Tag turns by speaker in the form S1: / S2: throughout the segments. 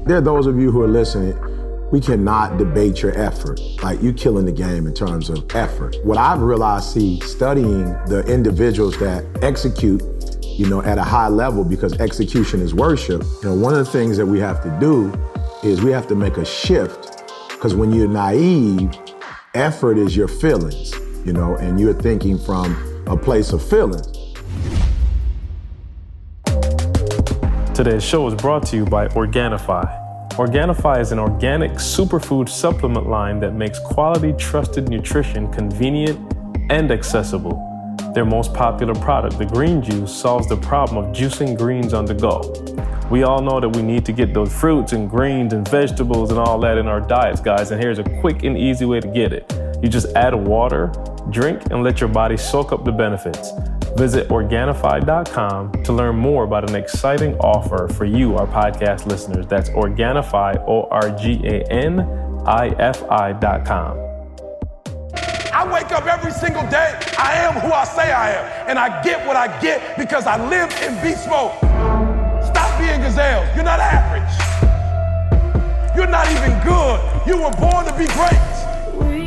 S1: there are those of you who are listening, we cannot debate your effort. Like, you killing the game in terms of effort. What I've realized, studying the individuals that execute, at a high level, because execution is worship, one of the things that we have to do is we have to make a shift, because when you're naive, effort is your feelings, and you're thinking from a place of feelings.
S2: Today's show is brought to you by Organifi. Organifi is an organic superfood supplement line that makes quality, trusted nutrition convenient and accessible. Their most popular product, the green juice, solves the problem of juicing greens on the go. We all know that we need to get those fruits and greens and vegetables and all that in our diets, guys, and here's a quick and easy way to get it. You just add water, drink, and let your body soak up the benefits. Visit Organifi.com to learn more about an exciting offer for you, our podcast listeners. That's Organifi, Organifi.com.
S3: I wake up every single day. I am who I say I am. And I get what I get because I live in beast mode. Stop being gazelles. You're not average. You're not even good. You were born to be great.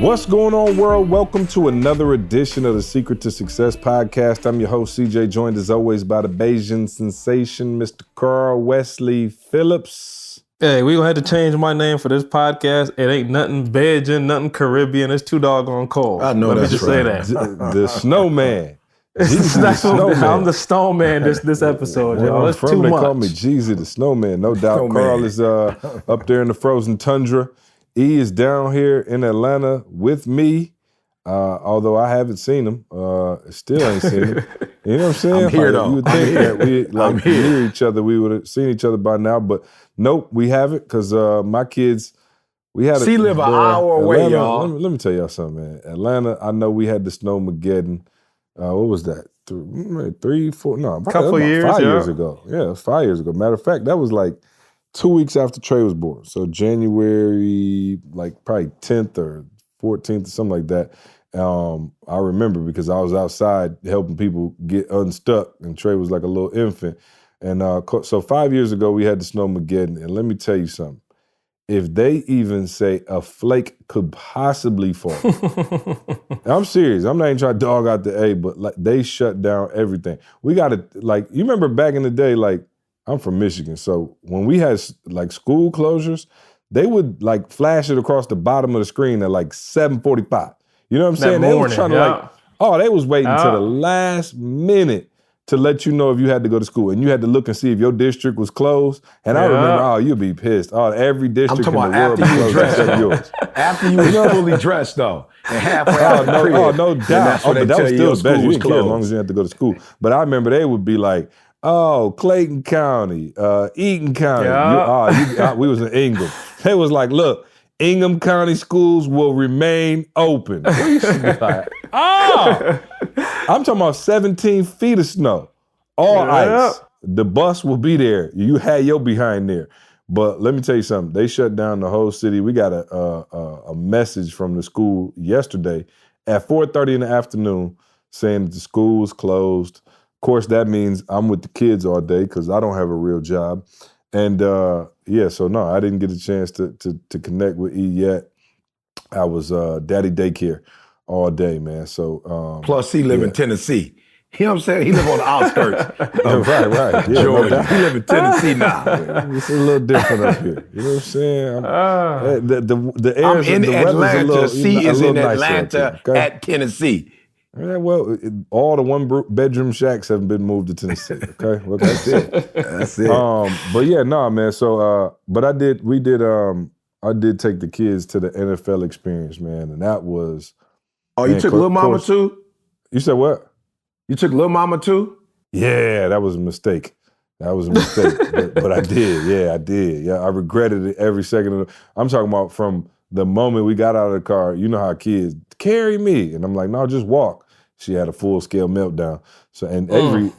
S4: What's going on, world? Welcome to another edition of the Secret to Success podcast. I'm your host, CJ, joined as always by the Bayesian sensation, Mr. Carl Wesley Phillips.
S2: Hey, we gonna have to change my name for this podcast. It ain't nothing Bajan, nothing Caribbean. It's too doggone cold.
S1: I know.
S2: Let
S1: that's
S2: me just
S1: right.
S2: say that.
S4: The snowman.
S2: I'm the snowman this episode, y'all. It's too
S4: they
S2: much.
S4: call me Jeezy the snowman, no doubt.
S1: Snowman.
S4: Carl is up there in the frozen tundra. E is down here in Atlanta with me, although I haven't seen him. Still ain't seen him. You know what I'm saying?
S1: I'm here, though.
S4: You would think that we near each other, we would have seen each other by now, but nope, we haven't, because my kids, we had
S1: She live an hour away,
S4: Atlanta,
S1: y'all.
S4: Let me tell y'all something, man. Atlanta, I know we had the Snowmageddon. What was that? 3, 4, no,
S2: Couple
S4: about
S2: years,
S4: 5
S2: yeah.
S4: years ago. Yeah, it was 5 years ago. Matter of fact, that was like 2 weeks after Trey was born. So January, like probably 10th or 14th or something like that. I remember because I was outside helping people get unstuck, and Trey was like a little infant. And so 5 years ago, we had the Snowmageddon. And let me tell you something. If they even say a flake could possibly fall, I'm serious. I'm not even trying to dog out the A, but like they shut down everything. We got to, like, you remember back in the day, like, I'm from Michigan. So when we had like school closures, they would like flash it across the bottom of the screen at like 7:45. You know what I'm saying? They was trying to they was waiting till the last minute to let you know if you had to go to school. And you had to look and see if your district was closed. And I remember, you'd be pissed. Every district in the world be closed except yours.
S1: After you was fully dressed, though, and halfway out the crib.
S4: No doubt.
S1: That's when
S4: But that was still the best. You didn't care as long
S1: closed.
S4: as you had to go to school. But I remember they would be like, Clayton County, Eaton County.
S2: Yeah.
S4: We was in Ingham. They was like, look, Ingham County schools will remain open. We used to be like, I'm talking about 17 feet of snow, all ice. The bus will be there. You had your behind there. But let me tell you something. They shut down the whole city. We got a message from the school yesterday at 4:30 in the afternoon saying that the school was closed. Of course, that means I'm with the kids all day because I don't have a real job. And so no, I didn't get a chance to connect with E yet. I was daddy daycare all day, man. So
S1: Plus, he live in Tennessee. You know what I'm saying? He live on the outskirts of
S4: right. Yeah,
S1: Georgia. He live in Tennessee now.
S4: It's a little different up here. You know what I'm saying? The air
S1: I'm
S4: is,
S1: in
S4: the weather's
S1: Atlanta.
S4: a little,
S1: C is in
S4: nicer up
S1: Atlanta
S4: here, okay?
S1: at Tennessee.
S4: Yeah, well, all the one-bedroom shacks haven't been moved to Tennessee. Okay, well, that's it.
S1: That's it.
S4: But yeah, no, man. So, but I did take the kids to the NFL experience, man, and that was.
S1: Oh, you took Lil Mama too?
S4: You said what?
S1: You took Lil Mama too?
S4: Yeah, that was a mistake. but I did. Yeah, I did. Yeah, I regretted it every second of it. I'm talking about from the moment we got out of the car. You know how kids carry me, and I'm like, no, just walk. She had a full-scale meltdown. So, and Avery,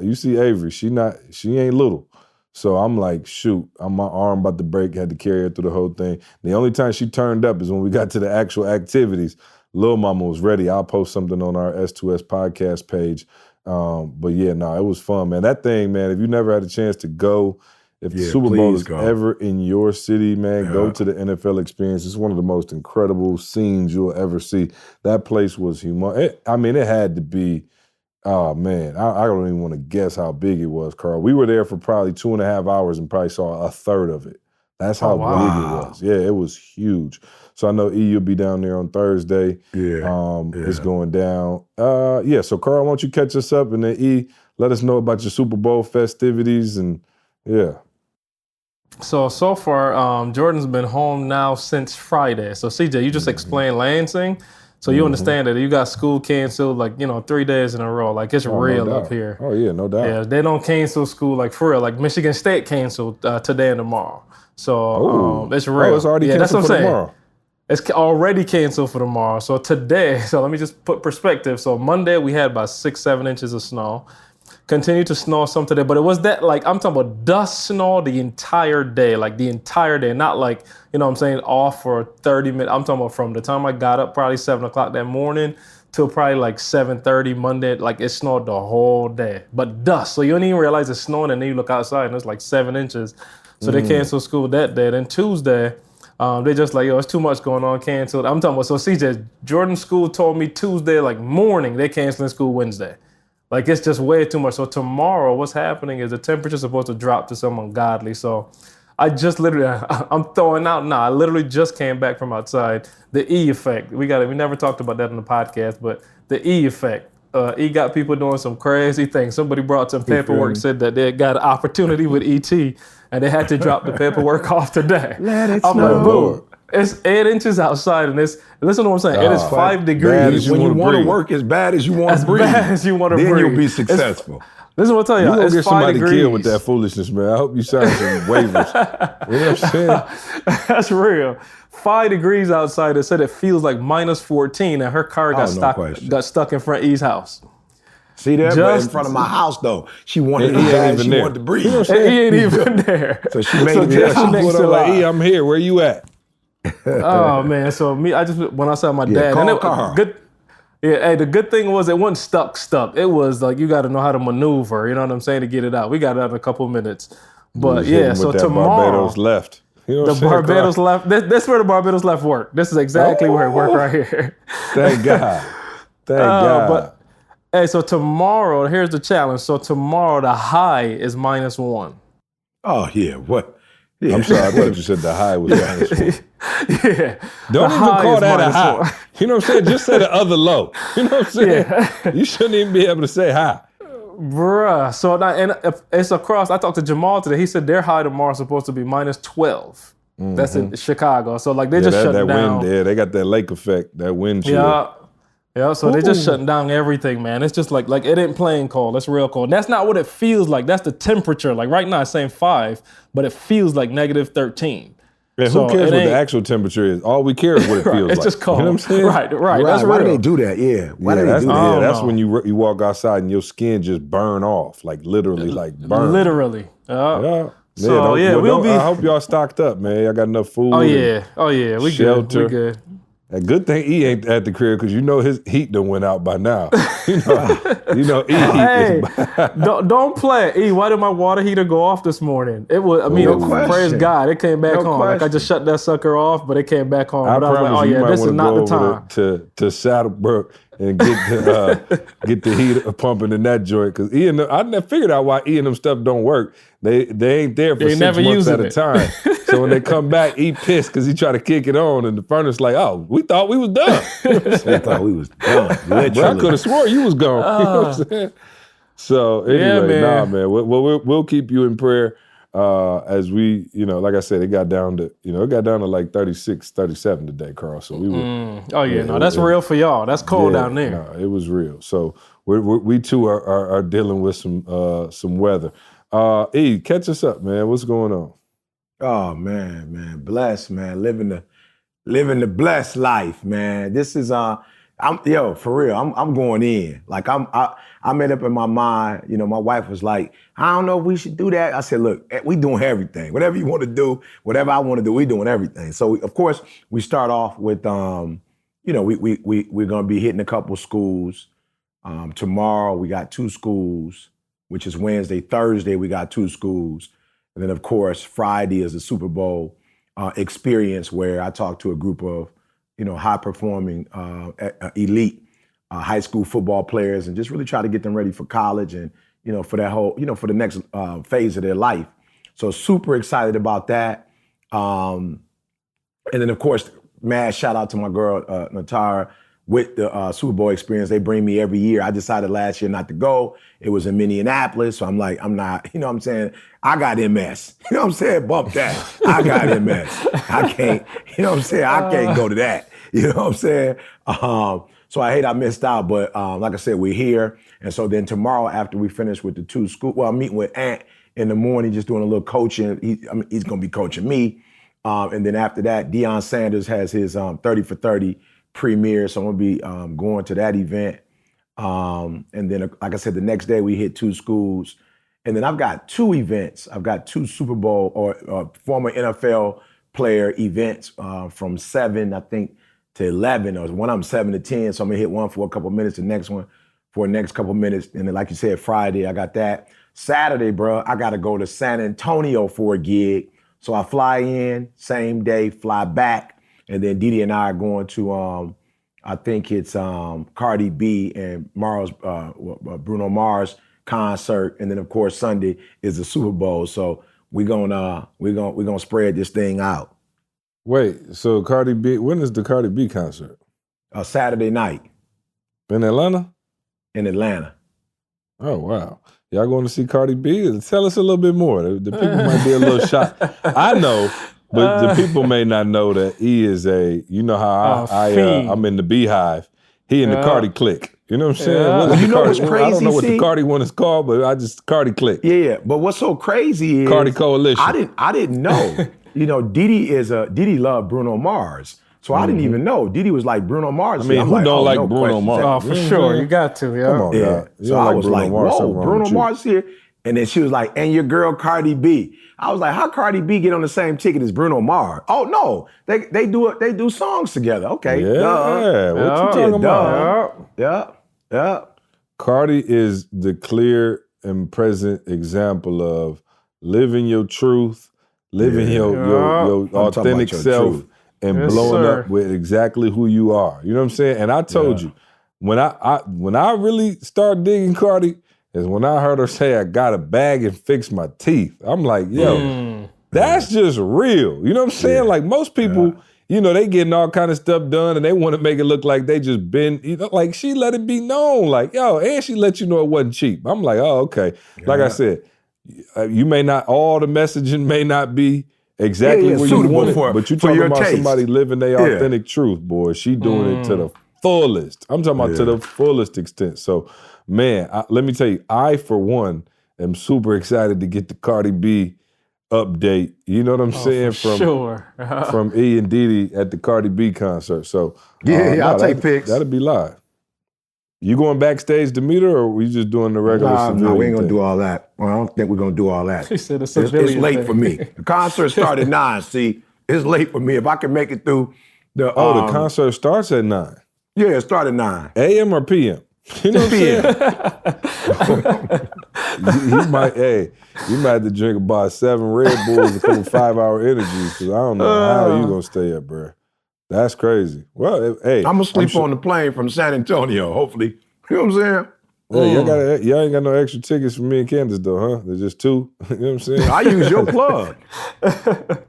S4: you see Avery, she ain't little. So I'm like, shoot, my arm about to break, had to carry her through the whole thing. The only time she turned up is when we got to the actual activities. Lil Mama was ready. I'll post something on our S2S podcast page. But yeah, no, it was fun, man. That thing, man, if you never had a chance to go If the Super Bowl is
S1: go.
S4: ever in your city, man,
S1: Yeah.
S4: go to the NFL Experience. It's one of the most incredible scenes you'll ever see. That place was humongous. It had to be, oh, man, I don't even want to guess how big it was, Carl. We were there for probably 2.5 hours and probably saw a third of it. That's how big it was. Yeah, it was huge. So I know, E, you'll be down there on Thursday. It's going down. So Carl, why don't you catch us up, and then E, let us know about your Super Bowl festivities, and
S2: So far, Jordan's been home now since Friday. So CJ, you just explained Lansing. So you understand that you got school canceled 3 days in a row. Like it's real up here.
S4: Oh yeah, no doubt.
S2: Yeah, they don't cancel school like for real. Like Michigan State canceled today and tomorrow. So it's real.
S4: Oh, it's already canceled for tomorrow.
S2: It's already canceled for tomorrow. So today, let me just put perspective. So Monday we had about 6-7 inches of snow. Continued to snow some today, but it was that I'm talking about dust snow the entire day, not off for 30 minutes. I'm talking about from the time I got up, probably 7 o'clock that morning, till probably 7:30 Monday. It snowed the whole day, but dust. So you don't even realize it's snowing, and then you look outside and it's 7 inches. So they canceled school that day. Then Tuesday, they just it's too much going on, canceled. I'm talking about, so CJ, Jordan's school told me Tuesday, morning, they canceling school Wednesday. It's just way too much. So tomorrow, what's happening is the temperature's supposed to drop to some ungodly. So I just I'm throwing out now. I literally just came back from outside. The E effect. We never talked about that in the podcast, but the E effect. E got people doing some crazy things. Somebody brought some paperwork, said that they got an opportunity with ET, and they had to drop the paperwork off today.
S1: Let it
S2: I'm
S1: snow.
S2: like, boom. It's 8 inches outside, and listen to what I'm saying. It is 5 degrees.
S1: When you want to work as bad as you want to breathe,
S2: bad as you want to breathe,
S1: then you'll be successful.
S2: Listen, what I tell you,
S4: You're going to get
S2: 5
S4: somebody
S2: degrees.
S4: killed with that foolishness, man. I hope you sign some waivers. You know what I'm saying?
S2: That's real. 5 degrees outside. It said it feels like -14, and her car got stuck in front of E's house.
S1: See that? But in front of my house, though. She wanted to breathe.
S2: You know he ain't even there.
S1: So she made me
S2: next to
S4: like, E, I'm here. Where you at?
S2: Oh, man. So I just went outside with my dad.
S1: Call Carl.
S2: The good thing was it wasn't stuck. It was you got to know how to maneuver, you know what I'm saying, to get it out. We got it out in a couple minutes. But so tomorrow.
S4: Barbados left. You know
S2: the Barbados left. That's where the Barbados left work. This is exactly where it worked right here.
S4: Thank God. Thank God.
S2: But hey, so tomorrow, here's the challenge. So tomorrow the high is -1.
S1: Oh, yeah. What? Yeah.
S4: I'm sorry, I thought you said the high was -1.
S2: Yeah.
S4: Don't even call that a high. You know what I'm saying? Just say the other low. You know what I'm saying?
S2: Yeah.
S4: You shouldn't even be able to say high.
S2: Bruh. So it's across. I talked to Jamal today. He said their high tomorrow is supposed to be -12. That's in Chicago. So they just shut down.
S4: Wind there. They got that lake effect, that wind chill.
S2: Yeah, so they just shutting down everything, man. It's just like it ain't plain cold. It's real cold. That's not what it feels like. That's the temperature. Right now it's saying 5, but it feels like -13.
S4: Man, who cares what the actual temperature is? All we care is what it feels like.
S2: It's just cold.
S4: You know what I'm saying?
S2: Right. That's
S1: Why
S2: real.
S1: do they do that? Yeah. Why do they do that?
S4: Yeah, that's when you walk outside and your skin just burn off, literally, burn.
S2: Literally.
S4: So
S2: we'll be.
S4: I hope y'all stocked up, man. Y'all got enough food.
S2: Oh yeah. We
S4: shelter.
S2: good. We good.
S4: A good thing E ain't at the crib because his heat done went out by now. E
S2: Hey, don't play. E, why did my water heater go off this morning? It was. Praise God, it came back on. I just shut that sucker off, but it came back on.
S4: I
S2: But I was
S4: promise
S2: like,
S4: you might
S2: this is not the
S4: over
S2: time.
S4: to Saddlebrook and get the heater pumping in that joint because I figured out why E and them stuff don't work. They ain't there for 6 months at a time. So when they come back, E pissed because he tried to kick it on, and the furnace we thought we was done.
S1: They thought we was done.
S4: But I could have swore you was gone. You know what I'm saying? So anyway, man. We'll keep you in prayer as we, like I said, it got down to 36, 37 today, Carl. So we were.
S2: That's real for y'all. That's cold down there.
S4: No, it was real. So we too are dealing with some weather. E, catch us up, man. What's going on?
S1: Oh man, blessed, man. Living the blessed life, man. This is for real. I'm going in. I made up in my mind. My wife was like, I don't know if we should do that. I said, look, we doing everything. Whatever you want to do, whatever I want to do, we doing everything. So of course we start off with we're gonna be hitting a couple schools. Tomorrow we got 2 schools, which is Wednesday. Thursday we got 2 schools. And then, of course, Friday is the Super Bowl experience where I talk to a group of, high-performing elite high school football players and just really try to get them ready for college and, for that whole, for the next phase of their life. So super excited about that. And then, of course, mad shout out to my girl, Natara, with the Super Bowl experience. They bring me every year. I decided last year not to go. It was in Minneapolis. So I'm like, I'm not, you know what I'm saying? I got MS. You know what I'm saying? Bump that. I got MS. I can't, you know what I'm saying? I can't go to that. You know what I'm saying? So I hate I missed out, but like I said, we're here. And so then tomorrow after we finish with the two school, well, I'm meeting with Ant in the morning, just doing a little coaching. He's going to be coaching me. And then after that, Deion Sanders has his 30 for 30 premiere. So I'm going to be going to that event. And then, like I said, the next day we hit two schools. And then I've got two events. I've got two Super Bowl or former NFL player events from 7, I think, to 11. Or one of them 7 to 10. So I'm going to hit one for a couple minutes, the next one for the next couple minutes. And then, like you said, Friday, I got that. Saturday, bro, I got to go to San Antonio for a gig. So I fly in, same day, fly back. And then Didi and I are going to, I think it's Cardi B and Bruno Mars concert. And then, of course, Sunday is the Super Bowl. So we're gonna spread this thing out.
S4: Wait, so Cardi B, when is the Cardi B concert?
S1: Saturday night.
S4: In Atlanta?
S1: In Atlanta.
S4: Oh, wow. Y'all going to see Cardi B? Tell us a little bit more. The people might be a little shocked. I know, but the people may not know that he is how I'm in the Beehive. He in the Cardi clique. You know what I'm saying?
S1: Yeah. You know what's crazy?
S4: I don't know what the Cardi one is called, but Cardi clique.
S1: Yeah, but what's so crazy is
S4: Cardi Coalition.
S1: I didn't know. Didi loved Bruno Mars. So I didn't even know. Didi was like Bruno Mars.
S4: I mean, who don't like Bruno Mars?
S2: Oh, for sure. You got to, yeah.
S4: Come on,
S1: yeah. So I was like, whoa, Bruno Mars here. And then she was like, and your girl Cardi B. I was like, how Cardi B get on the same ticket as Bruno Mars? Oh no, they do songs together. Okay,
S4: yeah. What you talking about?
S1: Yeah.
S4: Cardi is the clear and present example of living your truth, living your authentic self, truth. And blowing up with exactly who you are. You know what I'm saying? And I told you, when I really started digging Cardi, is when I heard her say, I got a bag and fix my teeth. I'm like, yo, that's just real. You know what I'm saying? Like most people, they getting all kind of stuff done and they want to make it look like they just been, like she let it be known. Like, yo, and she let you know it wasn't cheap. I'm like, oh, okay. Like I said, you may not, all the messaging may not be exactly where you want it, but you're talking about somebody living their authentic truth, boy. She doing it to the fullest. I'm talking about to the fullest extent. So, man, let me tell you, I, for one, am super excited to get the Cardi B update. You know what I'm saying? From E and Didi at the Cardi B concert. So,
S1: I'll take pics.
S4: That'll be live. You going backstage to meet her, or we just doing the regular civilian
S1: No, we ain't going to
S4: thing?
S1: do all that. Well, I don't think we're going to do all that.
S2: He said
S1: it's late for me. The concert started at 9, see? It's late for me. If I can make it through the...
S4: the concert starts at 9?
S1: Yeah, it started at 9.
S4: AM or PM? You know what I'm saying? you might have to drink about 7 Red Bulls, a couple 5-hour energies, because I don't know how you going to stay up, bro. That's crazy. Well, hey.
S1: I'm going to sleep on the plane from San Antonio, hopefully. You know what I'm saying?
S4: Yeah, y'all ain't got no extra tickets for me and Candace, though, huh? There's just 2. You know what I'm saying?
S1: I use your plug.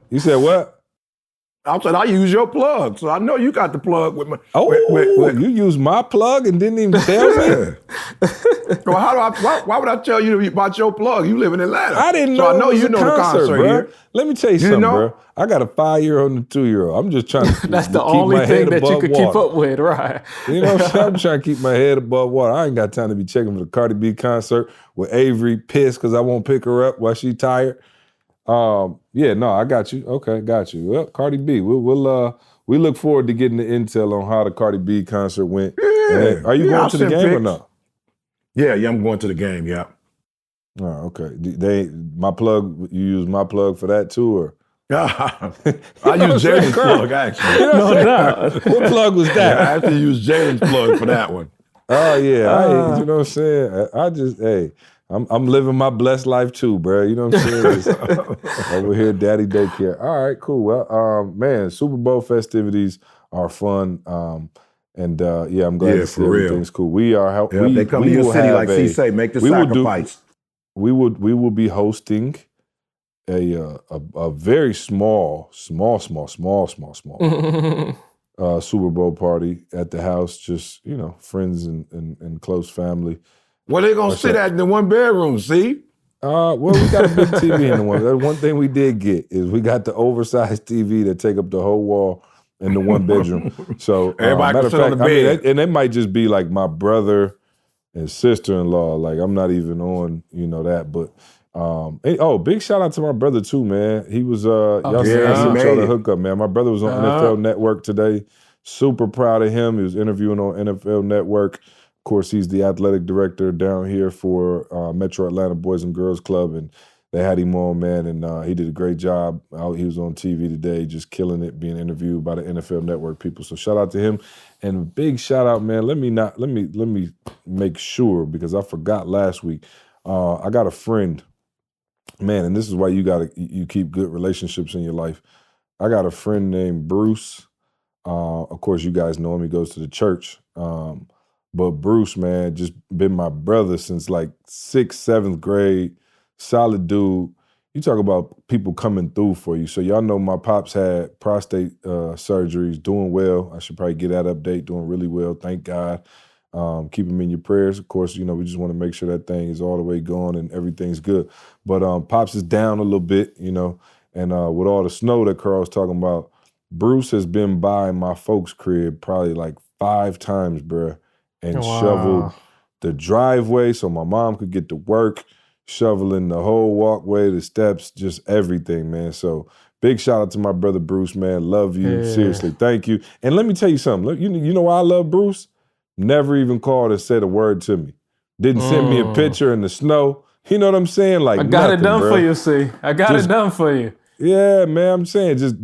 S4: You said what?
S1: I said I use your plug, so I know you got the plug with my.
S4: You used my plug and didn't even tell me?
S1: Well, why would I tell you about your plug? You live in Atlanta.
S4: I didn't know.
S1: So I know you know
S4: the concert
S1: bro.
S4: Here. Let me tell you something, bro. I got a 5-year-old and a 2-year-old. I'm just trying to
S2: That's the
S4: keep
S2: only
S4: my
S2: thing
S4: head
S2: that you
S4: above
S2: could
S4: water.
S2: keep up with, right?
S4: You know what I'm saying? I'm trying to keep my head above water. I ain't got time to be checking for the Cardi B concert with Avery pissed because I won't pick her up while she tired. I got you. Okay, got you. Well, Cardi B, we look forward to getting the intel on how the Cardi B concert went.
S1: Yeah.
S4: Are you going to the game or not?
S1: Yeah, I'm going to the game, yeah.
S4: Oh, okay. You use my plug for that too, or?
S1: I use Jaden's plug, actually.
S2: No doubt.
S4: What plug was that?
S1: Yeah, I actually use Jaden's plug for that one.
S4: Oh, yeah. You know what I'm saying? I'm living my blessed life too, bro. You know what I'm saying? Over here, daddy daycare. All right, cool. Well, man, Super Bowl festivities are fun. And I'm glad to see everything's cool. We are
S1: they come to your city like C say, make the sacrifice.
S4: We will be hosting a very small Super Bowl party at the house, just, friends and close family.
S1: Where they gonna sit at in the one bedroom, see?
S4: Well, we got a big TV in the one. That's one thing we did get is we got the oversized TV that take up the whole wall in the one bedroom. So
S1: everybody can sit on the bed.
S4: And it might just be like my brother and sister-in-law. Like I'm not even on, that. But big shout out to my brother too, man. He was y'all seen the hookup, man. My brother was on NFL Network today. Super proud of him. He was interviewing on NFL Network. Of course, he's the athletic director down here for Metro Atlanta Boys and Girls Club, and they had him on, man, and he did a great job. He was on TV today, just killing it, being interviewed by the NFL Network people. So shout out to him, and big shout out, man. Let me make sure, because I forgot last week. I got a friend, man, and this is why you keep good relationships in your life. I got a friend named Bruce. Of course, you guys know him. He goes to the church. But Bruce, man, just been my brother since like 6th, 7th grade. Solid dude. You talk about people coming through for you. So y'all know my pops had prostate surgeries, doing well. I should probably get that update, doing really well. Thank God. Keep him in your prayers. Of course, we just want to make sure that thing is all the way gone and everything's good. But Pops is down a little bit, and with all the snow that Karl was talking about, Bruce has been by my folks' crib probably like 5 times, bruh. And shoveled the driveway so my mom could get to work, shoveling the whole walkway, the steps, just everything, man. So big shout out to my brother Bruce, man. Love you. Yeah. Seriously, thank you. And let me tell you something. Look, you know why I love Bruce? Never even called and said a word to me. Didn't send me a picture in the snow. You know what I'm saying? Like
S2: I got
S4: nothing,
S2: it done
S4: bro.
S2: for you, see. I got it done for you.
S4: Yeah, man, I'm saying just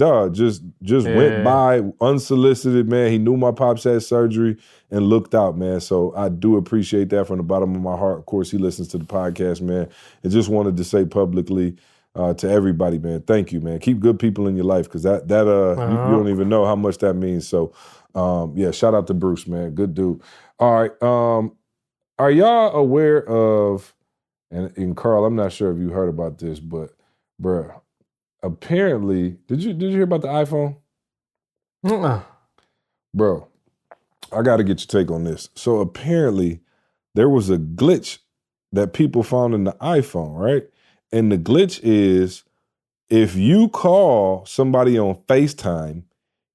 S4: went by unsolicited, man. He knew my pops had surgery and looked out, man. So I do appreciate that from the bottom of my heart. Of course, he listens to the podcast, man. And just wanted to say publicly to everybody, man, thank you, man. Keep good people in your life, because that you don't even know how much that means. So shout out to Bruce, man. Good dude. All right. Are y'all aware of, and Karl, I'm not sure if you heard about this, but bruh, apparently, did you hear about the iPhone? Bro, I got to get your take on this. So apparently, there was a glitch that people found in the iPhone, right? And the glitch is, if you call somebody on FaceTime,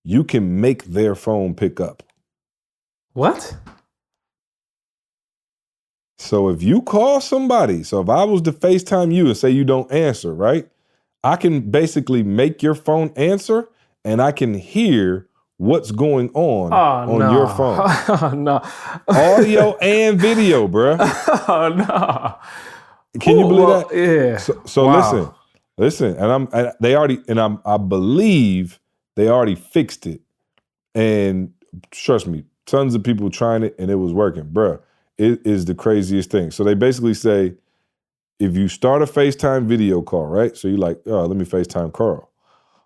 S4: you can make their phone pick up.
S2: What?
S4: So if you call somebody, so if I was to FaceTime you and say you don't answer, right? I can basically make your phone answer, and I can hear what's going on your phone.
S2: Oh, no.
S4: Audio and video, bruh.
S2: Oh, no.
S4: Can you believe that?
S2: Yeah.
S4: So listen, and I believe they already fixed it. And trust me, tons of people trying it, and it was working, bruh. It is the craziest thing. So they basically say, if you start a FaceTime video call, right? So you're like, oh, let me FaceTime Karl.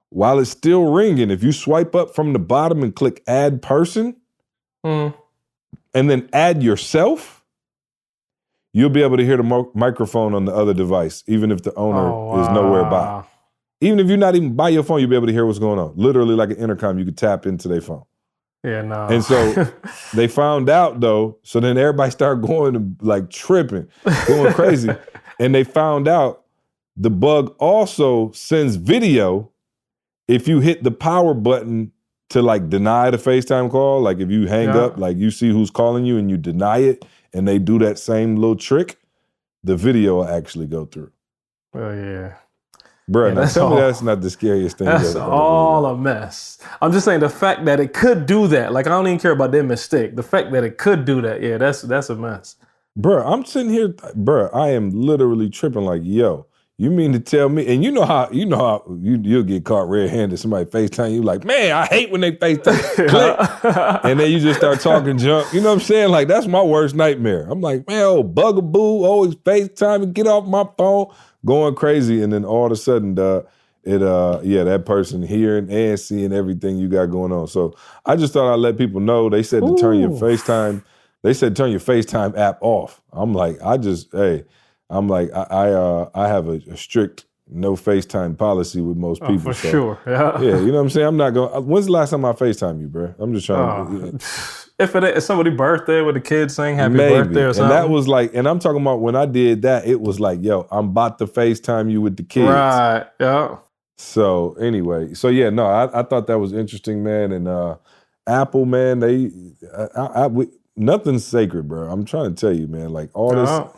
S4: While it's still ringing, if you swipe up from the bottom and click add person, and then add yourself, you'll be able to hear the microphone on the other device, even if the owner is nowhere by. Even if you're not even by your phone, you'll be able to hear what's going on. Literally like an intercom, you could tap into their phone.
S2: Yeah, no.
S4: And so they found out, though, so then everybody started going and like tripping, going crazy. And they found out the bug also sends video if you hit the power button to like deny the FaceTime call. Like if you hang up, like you see who's calling you and you deny it, and they do that same little trick, the video will actually go through.
S2: Oh, yeah.
S4: Bro, now tell me that's not the scariest thing.
S2: That's all a mess. I'm just saying the fact that it could do that, like I don't even care about their mistake. The fact that it could do that, yeah, that's a mess.
S4: Bro, I'm sitting here, bro, I am literally tripping like, yo, You mean to tell me? And you'll get caught red-handed. Somebody FaceTime you like, man, I hate when they FaceTime. Click. And then you just start talking junk. You know what I'm saying? Like, that's my worst nightmare. I'm like, man, oh, bugaboo, always FaceTime and get off my phone, going crazy. And then all of a sudden, that person hearing and seeing everything you got going on. So I just thought I'd let people know. They said to turn your FaceTime. They said turn your FaceTime app off. I'm like, I have a strict no FaceTime policy with most people.
S2: For sure. Yeah.
S4: Yeah, you know what I'm saying? I'm not going. When's the last time I FaceTime you, bro? I'm just trying to.
S2: If it's somebody's birthday with the kids saying happy birthday or something.
S4: And that was like, and I'm talking about when I did that, it was like, yo, I'm about to FaceTime you with the kids.
S2: Right. Yeah.
S4: So anyway, I thought that was interesting, man. And Apple, man, nothing's sacred, bro. I'm trying to tell you, man. Like all this. What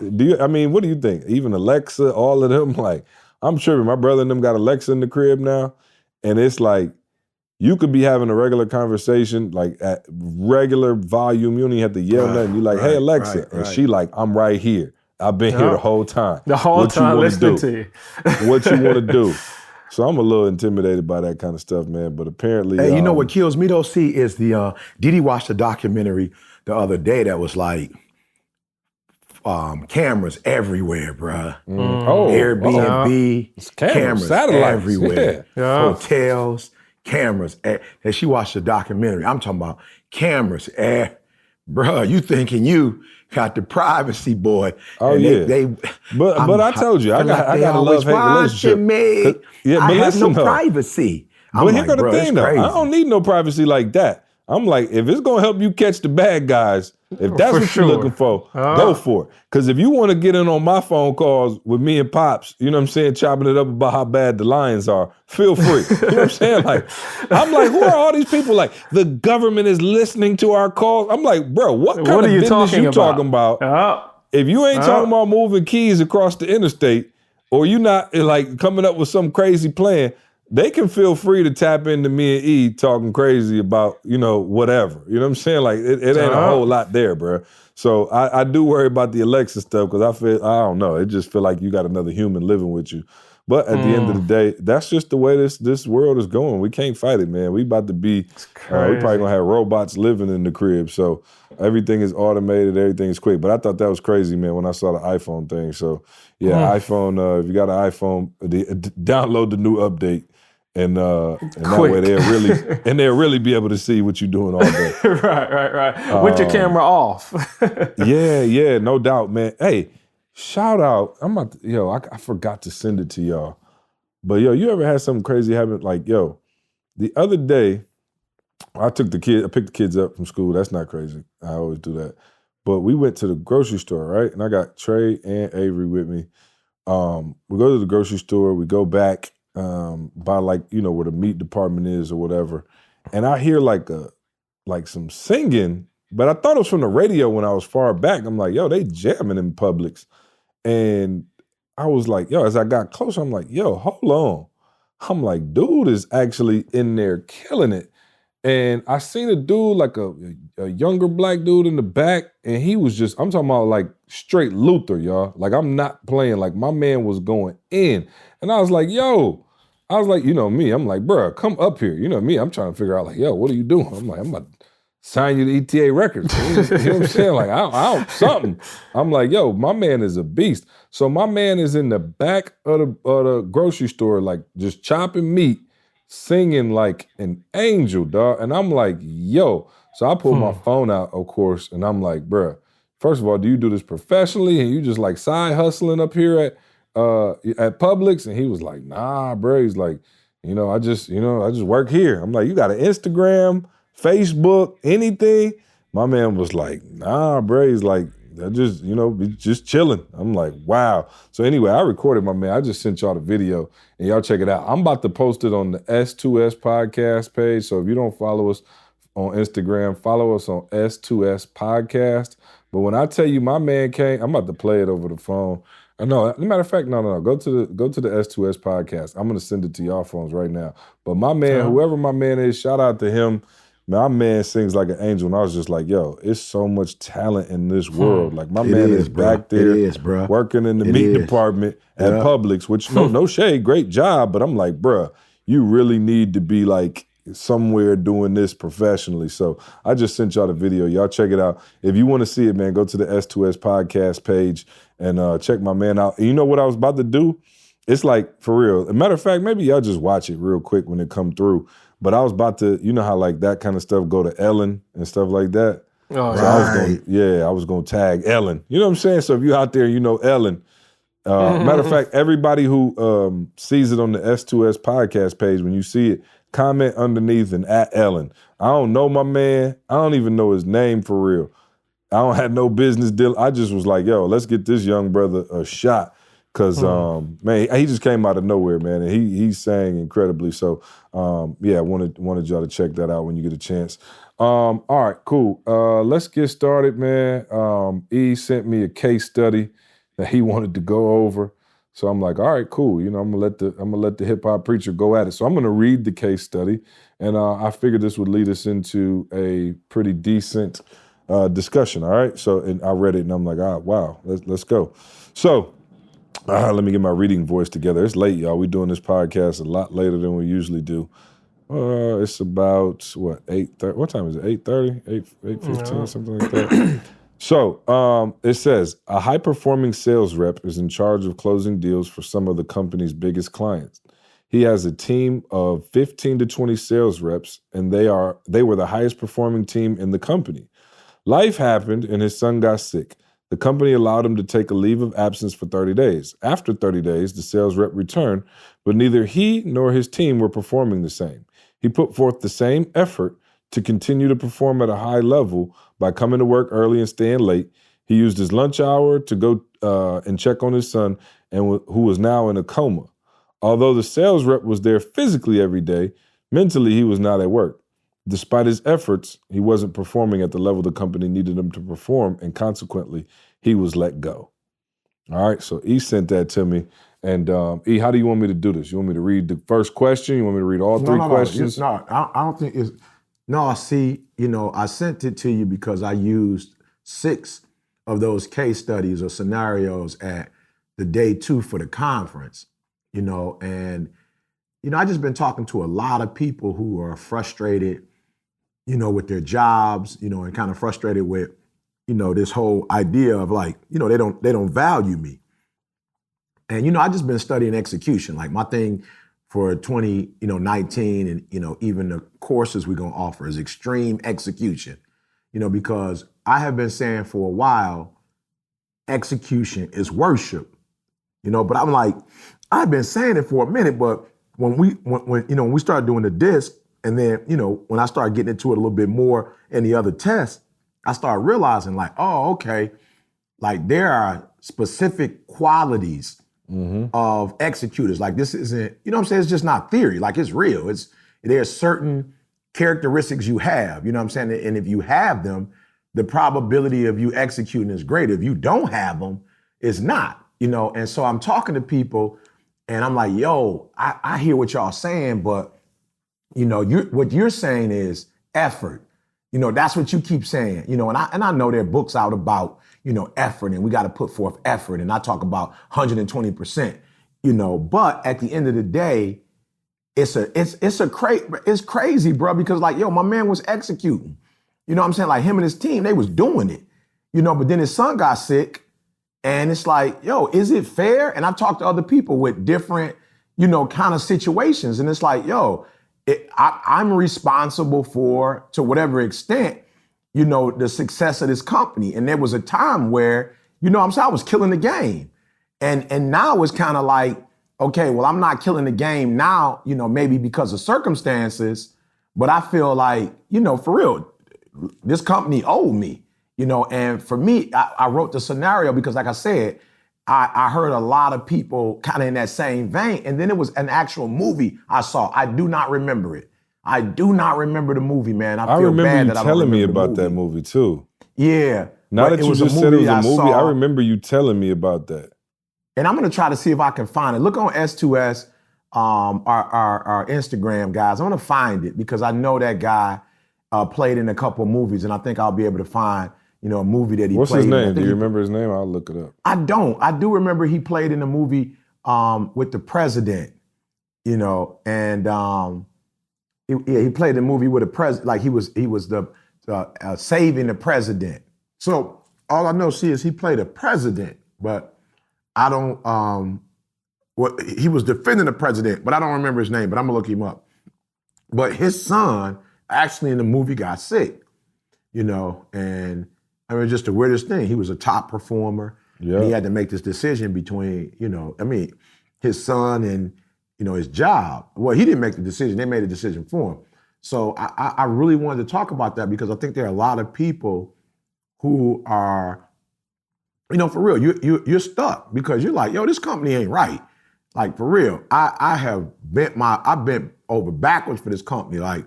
S4: do you think? Even Alexa, all of them. Like, I'm tripping. My brother and them got Alexa in the crib now, and it's like you could be having a regular conversation, like at regular volume. You don't even have to yell nothing. You're like, hey Alexa, and she like, I'm right here. I've been here the whole time.
S2: The whole time listening to you.
S4: What you want to do? So I'm a little intimidated by that kind of stuff, man. But apparently,
S1: hey, you know what kills me though? See, is the Didi watched a documentary the other day that was like cameras everywhere, bruh. Airbnb, cameras everywhere. Yeah. Hotels, cameras. And she watched the documentary. I'm talking about cameras. Bruh, you thinking you got the privacy, boy.
S4: Oh, and But I told you, I got a love-hate relationship.
S1: Me. I have no privacy.
S4: But here go the thing, though. I don't need no privacy like that. I'm like, if it's going to help you catch the bad guys, if that's what you're looking for, go for it. Because if you want to get in on my phone calls with me and Pops, you know what I'm saying, chopping it up about how bad the Lions are, feel free. You know what I'm saying? Like, I'm like, who are all these people? Like, the government is listening to our calls. I'm like, bro, what kind of business you talking about? If you ain't talking about moving keys across the interstate, or you not like coming up with some crazy plan, they can feel free to tap into me and E talking crazy about, whatever. You know what I'm saying? Like, it ain't a whole lot there, bro. So I do worry about the Alexa stuff because I don't know. It just feel like you got another human living with you. But at the end of the day, that's just the way this world is going. We can't fight it, man. We about to be, we probably going to have robots living in the crib. So everything is automated, everything is quick. But I thought that was crazy, man, when I saw the iPhone thing. So, iPhone, if you got an iPhone, download the new update. And that way they'll really be able to see what you're doing all day.
S2: Right. With your camera off.
S4: yeah, no doubt, man. Hey, shout out. I forgot to send it to y'all. But you ever had something crazy happen? Like, the other day, I picked the kids up from school. That's not crazy. I always do that. But we went to the grocery store, right? And I got Trey and Avery with me. We go to the grocery store, we go back. By where the meat department is or whatever. And I hear like some singing, but I thought it was from the radio when I was far back. I'm like, they jamming in Publix. And I was like, as I got closer, I'm like, hold on. I'm like, dude is actually in there killing it. And I seen a dude, like a younger black dude in the back, and he was I'm talking about like straight Luther, y'all. Like, I'm not playing. Like, my man was going in. And I was like, you know me. I'm like, bro, come up here. You know me. I'm trying to figure out, like, what are you doing? I'm like, I'm about to sign you to ETA Records. You know what I'm saying? Like, I don't something. I'm like, my man is a beast. So my man is in the back of the grocery store, like, just chopping meat, singing like an angel, dog. And I'm like, So I pull my phone out, of course, and I'm like, bro, first of all, do you do this professionally? And you just like side hustling up here at Publix? And he was like, nah, bro. He's like, I just work here. I'm like, you got an Instagram, Facebook, anything? My man was like, nah, bro. He's like, I just, just chilling. I'm like, wow. So anyway, I recorded my man. I just sent y'all the video and y'all check it out. I'm about to post it on the S2S podcast page. So if you don't follow us on Instagram, follow us on S2S podcast. But when I tell you my man came, I'm about to play it over the phone. No, as a matter of fact, no. Go to the S2S podcast. I'm going to send it to y'all phones right now. But my man, whoever my man is, shout out to him. My man sings like an angel, and I was just like, yo, it's so much talent in this world. Like, my man is back there working in the meat department at Publix, which, no shade, great job, but I'm like, bruh, you really need to be like somewhere doing this professionally. So I just sent y'all the video. Y'all check it out. If you want to see it, man, go to the S2S podcast page and check my man out. And you know what I was about to do? It's like, for real. As a matter of fact, maybe y'all just watch it real quick when it come through. But I was about to, you know how like that kind of stuff go to Ellen and stuff like that?
S2: Oh,
S4: so I was going to tag Ellen. You know what I'm saying? So if you out there, you know Ellen. Matter of fact, everybody who sees it on the S2S podcast page, when you see it, comment underneath and at Ellen. I don't know my man. I don't even know his name for real. I don't have no business deal. I just was like, yo, let's get this young brother a shot. Cause man, he just came out of nowhere, man, and he sang incredibly. So yeah, I wanted y'all to check that out when you get a chance. All right, cool. Let's get started, man. E sent me a case study that he wanted to go over. So I'm like, all right, cool. You know, I'm gonna let the hip hop preacher go at it. So I'm gonna read the case study, and I figured this would lead us into a pretty decent discussion. All right. So and I read it, and I'm like, wow, let's go. So. Let me get my reading voice together. It's late, y'all. We're doing this podcast a lot later than we usually do. It's about, 8:30? What time is it? 8:30? 8:15, something like that. So it says, a high-performing sales rep is in charge of closing deals for some of the company's biggest clients. He has a team of 15 to 20 sales reps, and they were the highest-performing team in the company. Life happened, and his son got sick. The company allowed him to take a leave of absence for 30 days. After 30 days, the sales rep returned, but neither he nor his team were performing the same. He put forth the same effort to continue to perform at a high level by coming to work early and staying late. He used his lunch hour to go and check on his son, who was now in a coma. Although the sales rep was there physically every day, mentally he was not at work. Despite his efforts, he wasn't performing at the level the company needed him to perform, and consequently, he was let go. All right, so E sent that to me. And E, how do you want me to do this? You want me to read the first question? You want me to read all three questions?
S1: No, I don't think it's... No, see, you know, I sent it to you because I used 6 of those case studies or scenarios at the day 2 for the conference, you know, and, you know, I just been talking to a lot of people who are frustrated, you know, with their jobs, you know, and kind of frustrated with, you know, this whole idea of like, you know, they don't value me. And, you know, I just been studying execution. Like my thing for 2019 and, you know, even the courses we're going to offer is extreme execution, you know, because I have been saying for a while, execution is worship, you know, but I'm like, I've been saying it for a minute, but when we started doing the disc, and then, you know, when I started getting into it a little bit more in the other tests, I started realizing like, oh, okay, like there are specific qualities of executors. Like this isn't, you know what I'm saying? It's just not theory. Like it's real. There's certain characteristics you have, you know what I'm saying? And if you have them, the probability of you executing is great. If you don't have them, it's not, you know? And so I'm talking to people and I'm like, yo, I hear what y'all saying, but you know, what you're saying is effort. You know, that's what you keep saying. You know, and I know there are books out about, you know, effort, and we got to put forth effort. And I talk about 120%. You know, but at the end of the day, it's crazy, bro. Because like, yo, my man was executing. You know what I'm saying? Like him and his team, they was doing it. You know, but then his son got sick, and it's like, yo, is it fair? And I've talked to other people with different, you know, kind of situations, and it's like, yo. I'm responsible for, to whatever extent, you know, the success of this company. And there was a time where, you know what I'm saying, I was killing the game. And now it's kind of like, okay, well, I'm not killing the game now, you know, maybe because of circumstances, but I feel like, you know, for real, this company owed me, you know, and for me, I wrote the scenario because like I said, I heard a lot of people kind of in that same vein. And then it was an actual movie I saw. I do not remember it. I do not remember the movie, man. I feel
S4: remember
S1: bad
S4: you
S1: that I don't
S4: telling me
S1: remember
S4: about that movie too.
S1: Yeah.
S4: Now that you just said it was a movie, I remember you telling me about that.
S1: And I'm going to try to see if I can find it. Look on S2S, our Instagram, guys. I'm going to find it because I know that guy. played in a couple movies, and I think I'll be able to find, a movie that he
S4: What's
S1: played
S4: his
S1: in.
S4: name? Do you remember his name? I'll look it up.
S1: I don't. I do remember he played in a movie with the president, and he played in a movie with a president, like he was the saving the president. So all I know, is he played a president, but I don't. He was defending the president, but I don't remember his name. But I'm gonna look him up. But his son actually in the movie got sick, and I mean, just the weirdest thing. He was a top performer. Yeah. And he had to make this decision between, his son and, his job. Well, he didn't make the decision. They made a decision for him. So I really wanted to talk about that because I think there are a lot of people who are, for real, you're stuck because you're like, yo, this company ain't right. Like, for real, I've bent over backwards for this company. Like,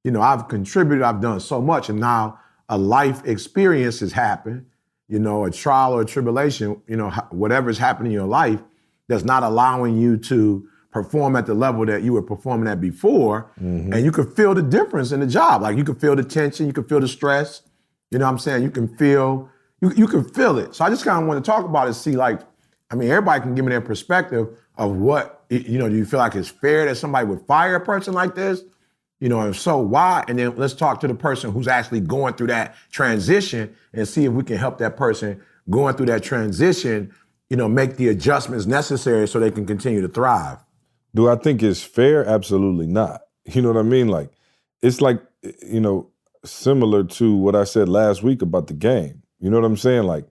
S1: I've contributed, I've done so much, and now a life experience has happened, a trial or a tribulation, whatever's happening in your life that's not allowing you to perform at the level that you were performing at before. Mm-hmm. And you can feel the difference in the job. Like, you can feel the tension, you can feel the stress, you know what I'm saying? You can feel it. So I just kind of want to talk about it, see, like, everybody can give me their perspective of what, do you feel like it's fair that somebody would fire a person like this? And so why? And then let's talk to the person who's actually going through that transition and see if we can help that person going through that transition, make the adjustments necessary so they can continue to thrive.
S4: Do I think it's fair? Absolutely not. You know what I mean? Like, it's like, similar to what I said last week about the game. You know what I'm saying? Like,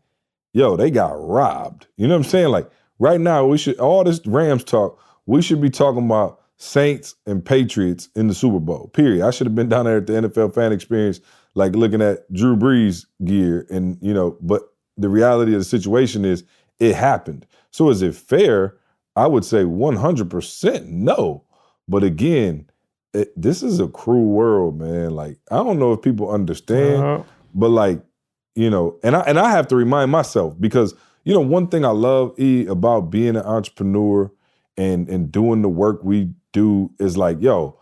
S4: yo, they got robbed. You know what I'm saying? Like, right now, all this Rams talk, we should be talking about Saints and Patriots in the Super Bowl, period. I should have been down there at the NFL Fan Experience, like looking at Drew Brees gear and, but the reality of the situation is it happened. So is it fair? I would say 100% no. But again, this is a cruel world, man. Like, I don't know if people understand, but like, and I have to remind myself because, one thing I love, about being an entrepreneur and doing the work we do is like, yo,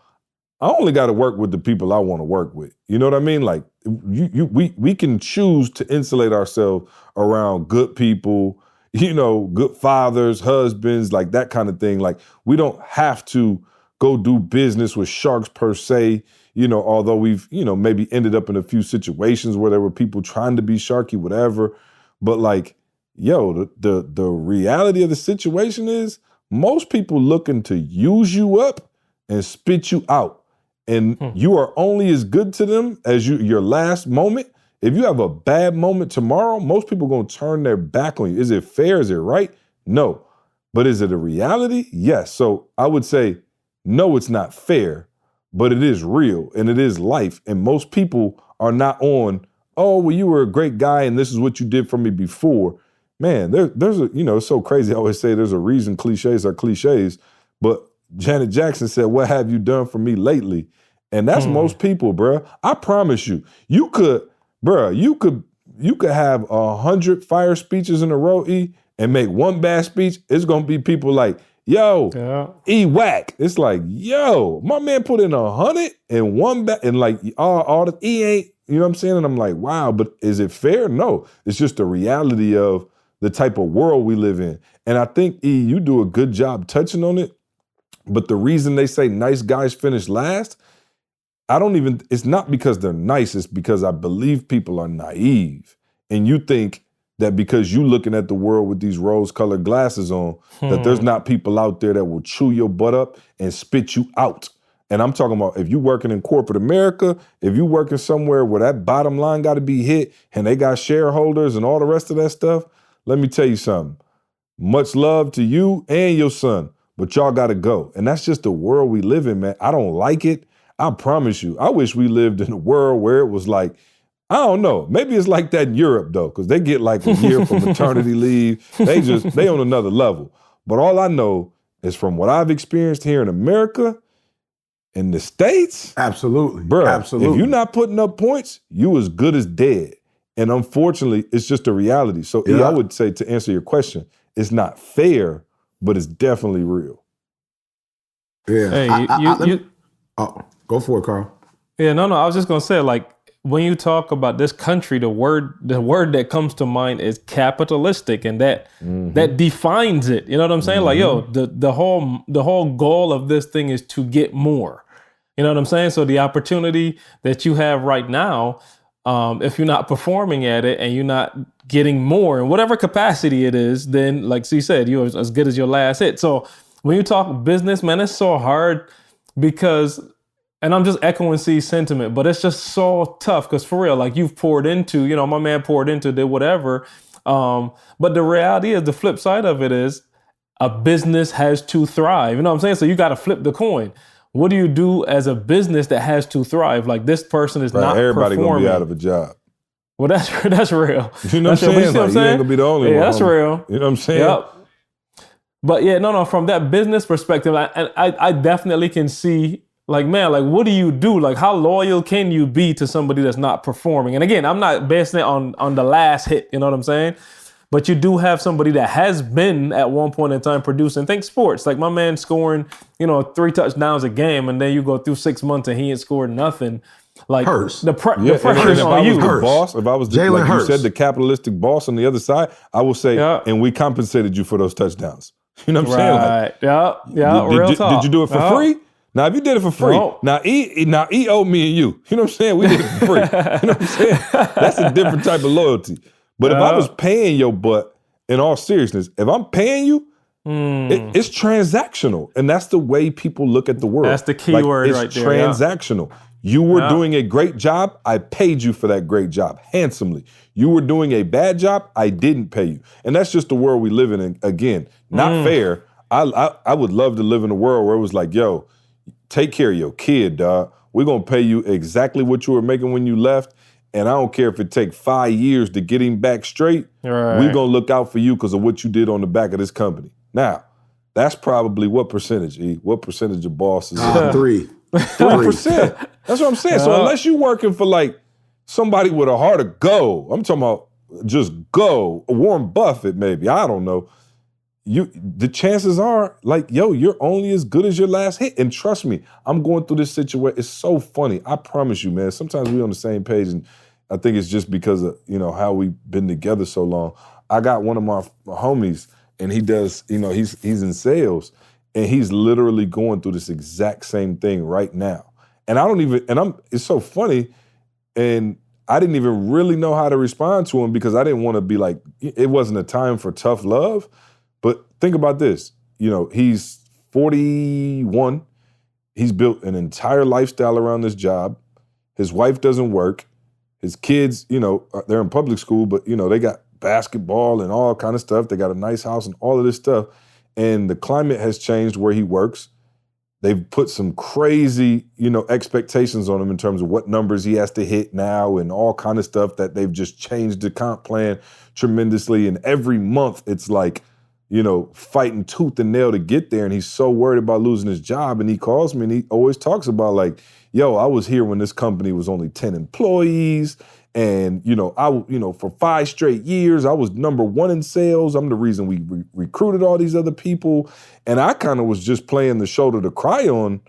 S4: I only got to work with the people I want to work with. You know what I mean? Like, we can choose to insulate ourselves around good people, good fathers, husbands, like that kind of thing. Like, we don't have to go do business with sharks per se, although we've, maybe ended up in a few situations where there were people trying to be sharky, whatever. But like, yo, the reality of the situation is most people looking to use you up and spit you out. And you are only as good to them as your last moment. If you have a bad moment tomorrow, most people are going to turn their back on you. Is it fair? Is it right? No. But is it a reality? Yes. So I would say, no, it's not fair, but it is real and it is life. And most people are not on, oh, well, you were a great guy and this is what you did for me before. Man, there's a, it's so crazy. I always say there's a reason cliches are cliches, but Janet Jackson said, what have you done for me lately? And that's most people, bruh. I promise you, you could have 100 fire speeches in a row, and make one bad speech. It's going to be people like, yo, whack. It's like, yo, my man put in 100 and one back, and like all the ain't, you know what I'm saying? And I'm like, wow, but is it fair? No, it's just the reality of the type of world we live in. And I think, you do a good job touching on it. But the reason they say nice guys finish last, it's not because they're nice, it's because I believe people are naive. And you think that because you looking at the world with these rose-colored glasses on, that there's not people out there that will chew your butt up and spit you out. And I'm talking about if you working in corporate America, if you working somewhere where that bottom line got to be hit and they got shareholders and all the rest of that stuff, let me tell you something. Much love to you and your son, but y'all got to go. And that's just the world we live in, man. I don't like it. I promise you. I wish we lived in a world where it was like, I don't know. Maybe it's like that in Europe, though, because they get like a year for maternity leave. They on another level. But all I know is from what I've experienced here in America, in the States.
S1: Absolutely.
S4: Bro,
S1: absolutely.
S4: If you're not putting up points, you as good as dead. And unfortunately, it's just a reality. So I would say, to answer your question, it's not fair, but it's definitely real.
S1: Yeah.
S2: Hey,
S1: go for it, Carl.
S2: Yeah, no. I was just gonna say, like, when you talk about this country, the word that comes to mind is capitalistic, and that defines it. You know what I'm saying? Like, yo, the whole goal of this thing is to get more. You know what I'm saying? So the opportunity that you have right now, if you're not performing at it and you're not getting more in whatever capacity it is, then, like C said, you're as good as your last hit. So when you talk business, man, it's so hard because, and I'm just echoing C's sentiment, but it's just so tough because for real, like you've poured into, you know, my man poured into, did whatever. But the reality is, the flip side of it is, a business has to thrive. You know what I'm saying? So you got to flip the coin. What do you do as a business that has to thrive? Like, this person is not
S4: everybody
S2: performing.
S4: Gonna be out of a job.
S2: Well, that's real.
S4: You know what I'm saying? You ain't gonna be the only one.
S2: Yeah, that's real.
S4: You know what I'm saying?
S2: Yep. But yeah, no. From that business perspective, I definitely can see, like, man, like, what do you do? Like, how loyal can you be to somebody that's not performing? And again, I'm not basing it on the last hit. You know what I'm saying? But you do have somebody that has been at one point in time producing. Think sports, like my man scoring, 3 touchdowns a game, and then you go through 6 months and he ain't scored nothing. Like, the pressure is on you.
S4: If I was like you said, the capitalistic boss on the other side, I will say, and we compensated you for those touchdowns. You know what I'm saying? Like,
S2: real talk.
S4: Did you do it for free? Now, if you did it for free, now he owed me and you. You know what I'm saying? We did it for free. You know what I'm saying? That's a different type of loyalty. But if I was paying your butt, in all seriousness, if I'm paying you, it's transactional. And that's the way people look at the world.
S2: That's the key word right there.
S4: It's transactional. You were doing a great job. I paid you for that great job handsomely. You were doing a bad job. I didn't pay you. And that's just the world we live in. And again, not fair. I would love to live in a world where it was like, yo, take care of your kid, dog. We're going to pay you exactly what you were making when you left. And I don't care if it takes 5 years to get him back straight. Right. We're going to look out for you because of what you did on the back of this company. Now, that's probably what percentage, E? What percentage of bosses?
S1: 3%.
S4: 3%. That's what I'm saying. So unless you're working for like somebody with a heart of gold, I'm talking about just go, Warren Buffett maybe, I don't know. The chances are like, yo, you're only as good as your last hit. And trust me, I'm going through this situation. It's so funny. I promise you, man, sometimes we're on the same page, and I think it's just because of, how we've been together so long. I got one of my homies, and he does, he's in sales, and he's literally going through this exact same thing right now. And it's so funny, and I didn't even really know how to respond to him because I didn't want to be like, it wasn't a time for tough love. But think about this, he's 41. He's built an entire lifestyle around this job. His wife doesn't work. His kids, they're in public school, but, they got basketball and all kind of stuff. They got a nice house and all of this stuff. And the climate has changed where he works. They've put some crazy, expectations on him in terms of what numbers he has to hit now and all kind of stuff that they've just changed the comp plan tremendously. And every month it's like, fighting tooth and nail to get there. And he's so worried about losing his job. And he calls me and he always talks about like, yo, I was here when this company was only 10 employees. And, for 5 straight years, I was number 1 in sales. I'm the reason we recruited all these other people. And I kind of was just playing the shoulder to cry on,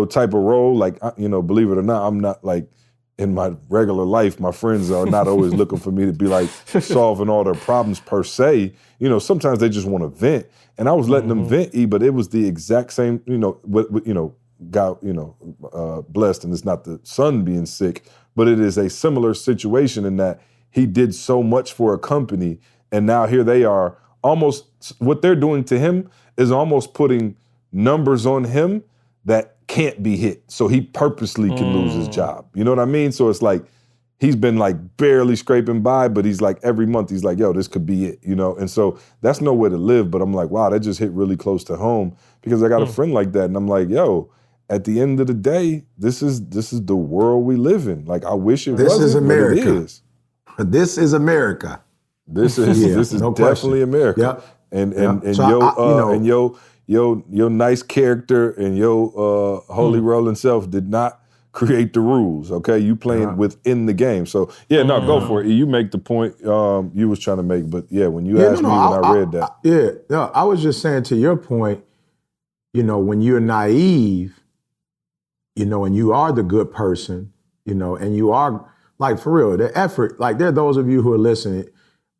S4: type of role. Like, believe it or not, I'm not like, in my regular life, my friends are not always looking for me to be like solving all their problems per se. Sometimes they just want to vent. And I was letting them vent, but it was the exact same, God, blessed, and it's not the son being sick, but it is a similar situation in that he did so much for a company, and now here they are, almost what they're doing to him is almost putting numbers on him that can't be hit. So he purposely can lose his job. You know what I mean? So it's like, he's been like barely scraping by, but he's like every month he's like, yo, this could be it, And so that's no way to live. But I'm like, wow, that just hit really close to home because I got a friend like that. And I'm like, yo, at the end of the day, this is the world we live in. Like, I wish it wasn't,
S1: This is America.
S4: But it is.
S1: This is America.
S4: This is no definitely America.
S1: Yep.
S4: And
S1: So
S4: your nice character and your holy rolling self did not create the rules, okay? You playing within the game. So, go for it. You make the point you was trying to make, but when you asked me when I read that.
S1: I was just saying to your point, when you're naive, and you are the good person, and you are, like, for real, the effort, like, there are those of you who are listening,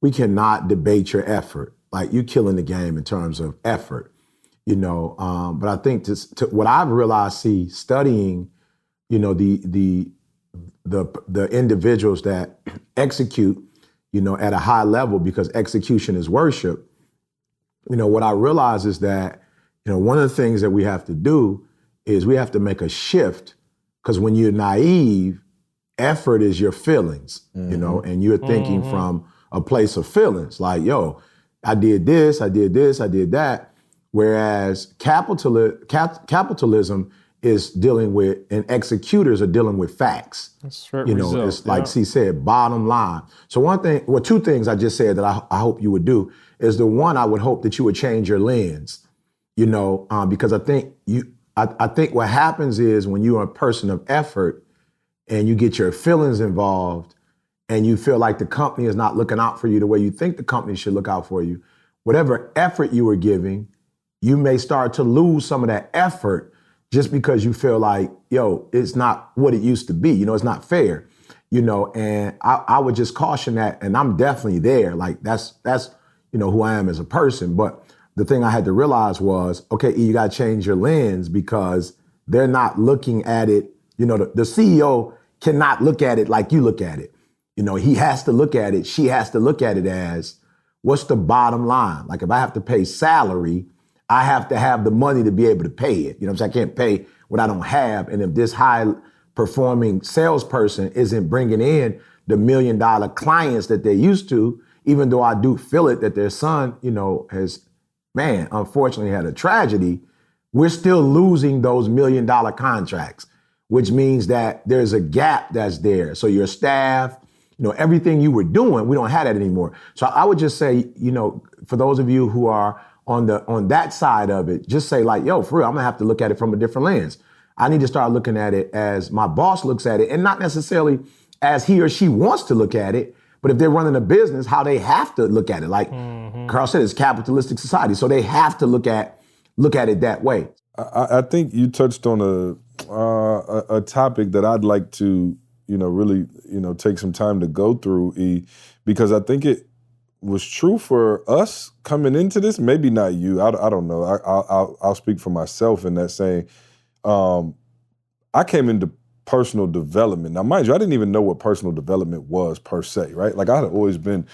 S1: we cannot debate your effort. Like, you killing the game in terms of effort, but I think what I've realized, studying, the individuals that execute, at a high level, because execution is worship. What I realize is that, one of the things that we have to do is we have to make a shift, because when you're naive, effort is your feelings, and you're thinking from a place of feelings, like, yo, I did this, I did this, I did that. Whereas capitalism is dealing with, and executors are dealing with facts.
S2: That's right. Result,
S1: it's like C said, bottom line. So two things I just said that I hope you would do is, the one, I would hope that you would change your lens, because I think I think what happens is, when you're a person of effort and you get your feelings involved and you feel like the company is not looking out for you the way you think the company should look out for you, whatever effort you were giving, you may start to lose some of that effort just because you feel like, yo, it's not what it used to be. It's not fair, and I would just caution that. And I'm definitely there. Like, that's who I am as a person. But the thing I had to realize was, okay, you got to change your lens, because they're not looking at it. The CEO cannot look at it like you look at it. He has to look at it. She has to look at it as, what's the bottom line? Like, if I have to pay salary, I have to have the money to be able to pay it. I'm saying? I can't pay what I don't have. And if this high performing salesperson isn't bringing in the $1 million clients that they're used to, even though I do feel it that their son, has, unfortunately had a tragedy, we're still losing those $1 million contracts, which means that there's a gap that's there. So your staff, everything you were doing, we don't have that anymore. So I would just say, for those of you who are on that side of it, just say, like, yo, for real, I'm gonna have to look at it from a different lens. I need to start looking at it as my boss looks at it, and not necessarily as he or she wants to look at it, but if they're running a business, how they have to look at it. Like Karl said, it's capitalistic society, so they have to look at it that way.
S4: I think you touched on a topic that I'd like to, really, take some time to go through, E, because I think it was true for us coming into this. Maybe not you. I don't know. I'll speak for myself in that saying. I came into personal development. Now, mind you, I didn't even know what personal development was per se, right? Like, I had always been,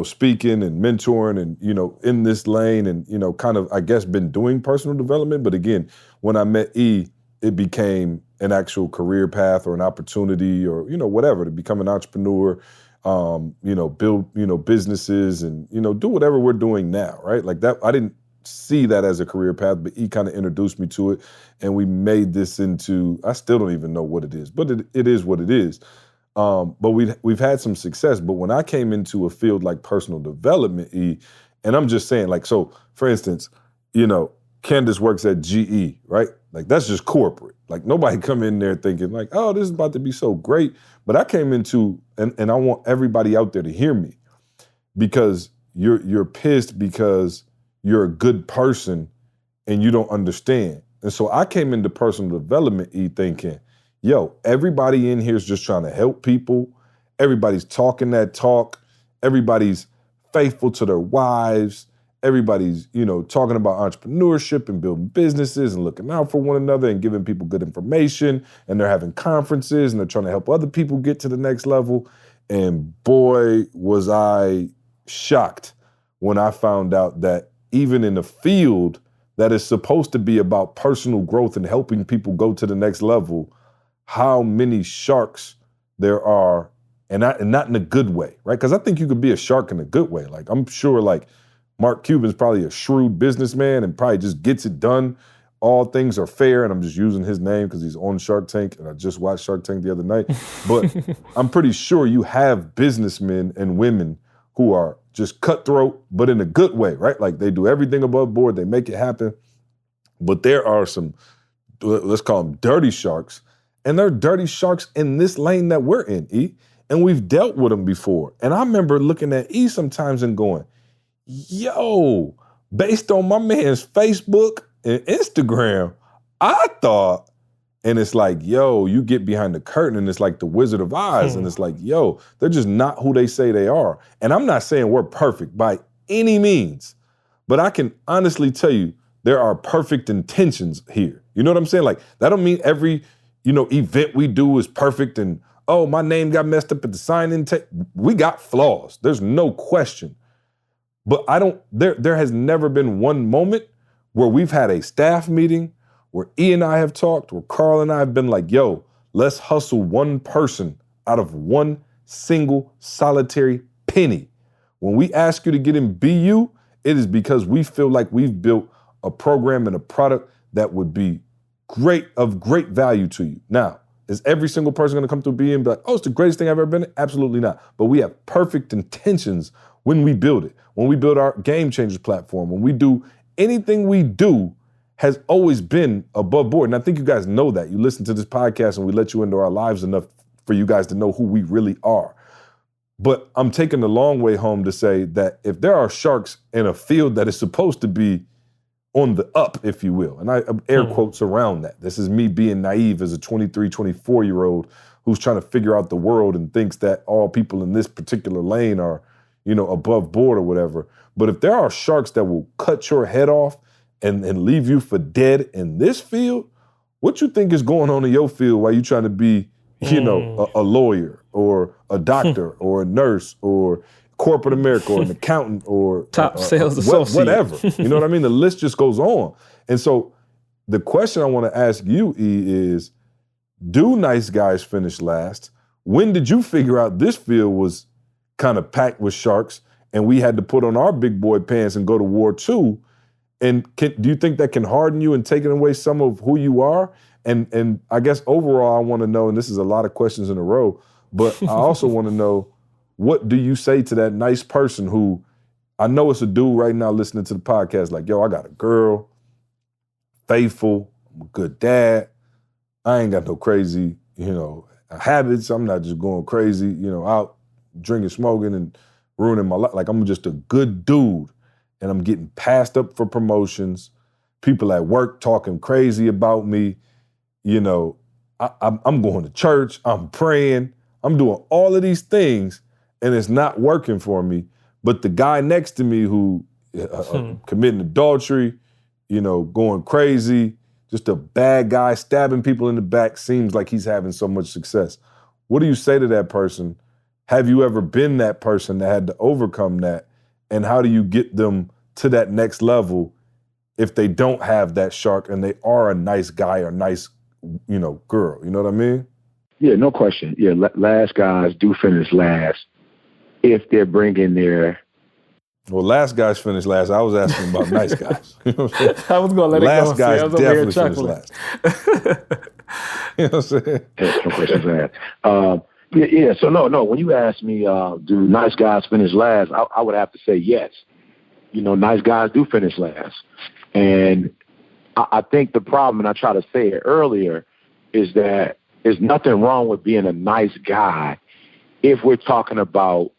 S4: speaking and mentoring and, in this lane and, kind of, I guess, been doing personal development. But again, when I met E, it became an actual career path or an opportunity or, whatever, to become an entrepreneur, build, businesses and, do whatever we're doing now, right? Like that, I didn't see that as a career path, but he kind of introduced me to it, and we made this into, I still don't even know what it is, but it is what it is. But we've had some success. But when I came into a field like personal development, E, and I'm just saying, like, so for instance, Candace works at GE, right? Like, that's just corporate. Like, nobody come in there thinking like, oh, this is about to be so great. But I came into, and I want everybody out there to hear me, because you're pissed because you're a good person and you don't understand. And so I came into personal development, E, thinking, yo, everybody in here is just trying to help people. Everybody's talking that talk. Everybody's faithful to their wives. Everybody's, talking about entrepreneurship and building businesses and looking out for one another and giving people good information. And they're having conferences and they're trying to help other people get to the next level. And boy, was I shocked when I found out that even in a field that is supposed to be about personal growth and helping people go to the next level, how many sharks there are, and not in a good way, right? Because I think you could be a shark in a good way. Like, I'm sure, like, Mark Cuban's probably a shrewd businessman and probably just gets it done. All things are fair, and I'm just using his name because he's on Shark Tank, and I just watched Shark Tank the other night. But I'm pretty sure you have businessmen and women who are just cutthroat, but in a good way, right? Like, they do everything above board, they make it happen. But there are some, let's call them dirty sharks, and they're dirty sharks in this lane that we're in, E, and we've dealt with them before. And I remember looking at E sometimes and going, yo, based on my man's Facebook and Instagram, I thought, And it's like, yo, you get behind the curtain and it's like the Wizard of Oz. And it's like, yo, they're just not who they say they are. And I'm not saying we're perfect by any means, but I can honestly tell you there are perfect intentions here. You know what I'm saying? Like, that don't mean every, event we do is perfect and, oh, my name got messed up at the sign-in. We got flaws. There's no question. But there has never been one moment where we've had a staff meeting where E and I have talked, where Karl and I have been like, yo, let's hustle one person out of one single solitary penny. When we ask you to get in BU, it is because we feel like we've built a program and a product that would be of great value to you. Now, is every single person gonna come through BU and be like, oh, it's the greatest thing I've ever been in? Absolutely not. But we have perfect intentions when we build it. When we build our Game Changers platform, when we do anything we do, has always been above board. And I think you guys know that. You listen to this podcast and we let you into our lives enough for you guys to know who we really are. But I'm taking the long way home to say that if there are sharks in a field that is supposed to be on the up, if you will, and I air quotes around that. This is me being naive as a 23, 24-year-old who's trying to figure out the world and thinks that all people in this particular lane are, above board or whatever. But if there are sharks that will cut your head off and leave you for dead in this field, what you think is going on in your field while you trying to be, a lawyer or a doctor or a nurse or corporate America or an accountant or
S2: top sales associate,
S4: whatever. You know what I mean? The list just goes on. And so the question I want to ask you, E, is, do nice guys finish last? When did you figure out this field was kind of packed with sharks and we had to put on our big boy pants and go to war too? And do you think that can harden you and take away some of who you are? And I guess overall, I want to know, and this is a lot of questions in a row, but I also want to know, what do you say to that nice person who, I know it's a dude right now listening to the podcast like, yo, I got a girl, faithful, I'm a good dad, I ain't got no crazy, habits, I'm not just going crazy, out drinking, smoking, and ruining my life. Like, I'm just a good dude. And I'm getting passed up for promotions. People at work talking crazy about me. I'm going to church. I'm praying. I'm doing all of these things, and it's not working for me. But the guy next to me who committing adultery, going crazy, just a bad guy, stabbing people in the back, seems like he's having so much success. What do you say to that person? Have you ever been that person that had to overcome that? And how do you get them to that next level if they don't have that shark and they are a nice guy or nice, girl? You know what I mean?
S5: Yeah, no question. Yeah, last guys do finish last if they're bringing their...
S4: Well, last guys finish last. I was asking about nice guys.
S2: I was going to let
S4: last
S2: it go.
S4: Guys definitely finish last. You know what I'm saying?
S5: Yeah, no question for that. Yeah. So no. When you ask me, do nice guys finish last? I would have to say yes. Nice guys do finish last, and I think the problem, and I try to say it earlier, is that there's nothing wrong with being a nice guy if we're talking about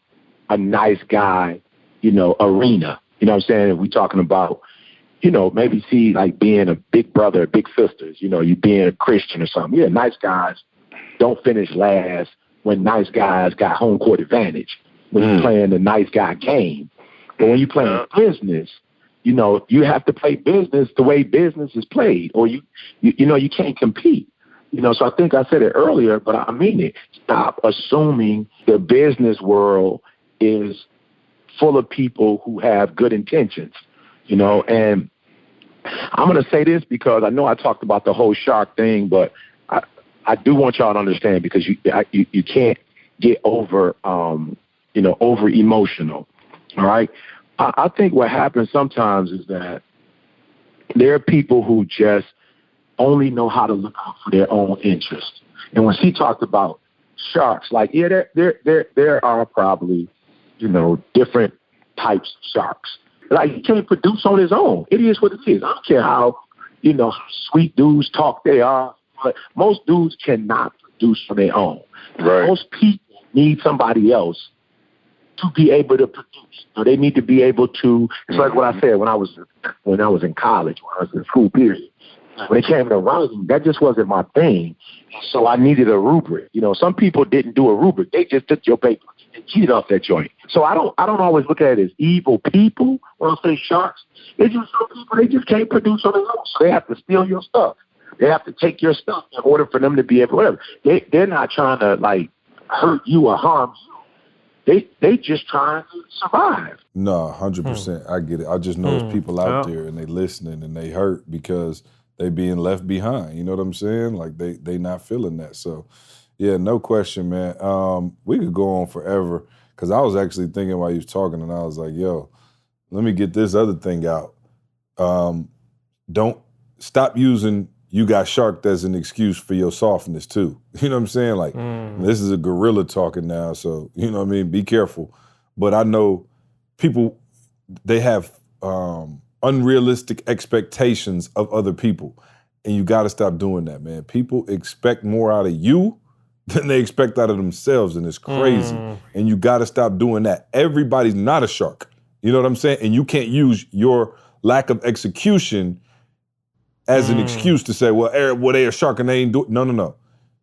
S5: a nice guy, arena. You know what I'm saying? If we're talking about, maybe see like being a big brother, big sisters. You being a Christian or something. Yeah, nice guys don't finish last. When nice guys got home court advantage, when you're playing the nice guy game. But when you're playing business, you have to play business the way business is played, or you can't compete. So I think I said it earlier, but I mean it. Stop assuming the business world is full of people who have good intentions, and I'm going to say this because I know I talked about the whole shark thing, but I do want y'all to understand, because you can't get over emotional. All right. I think what happens sometimes is that there are people who just only know how to look out for their own interests. And when she talked about sharks, like, yeah, there are probably, different types of sharks. Like, he can't produce on his own. It is what it is. I don't care how, how sweet dudes talk they are. But most dudes cannot produce on their own. Right. Most people need somebody else to be able to produce. So they need to be able to. It's like what I said when I was in college, when I was in school period. when it came to writing, that just wasn't my thing. So I needed a rubric. You know, some people didn't do a rubric. They just took your paper and cheated off that joint. So I don't always look at it as evil people when I say sharks. It's just some people, they just can't produce on their own. So they have to steal your stuff. They have to take your stuff in order for them to be able, whatever. They're not trying to, like, hurt you or harm you. They just trying to survive.
S4: No, 100%. I get it. I just know there's people out there and they listening and they hurt because they being left behind. You know what I'm saying? Like they not feeling that. So, yeah, no question, man. We could go on forever because I was actually thinking while you was talking and I was like, yo, let me get this other thing out. Don't stop using you got sharked as an excuse for your softness too. You know what I'm saying? Like, this is a gorilla talking now, so, you know what I mean? Be careful. But I know people, they have unrealistic expectations of other people, and you got to stop doing that, man. People expect more out of you than they expect out of themselves, and it's crazy. And you got to stop doing that. Everybody's not a shark. You know what I'm saying? And you can't use your lack of execution as an excuse to say, well, they a shark and they ain't doing. No.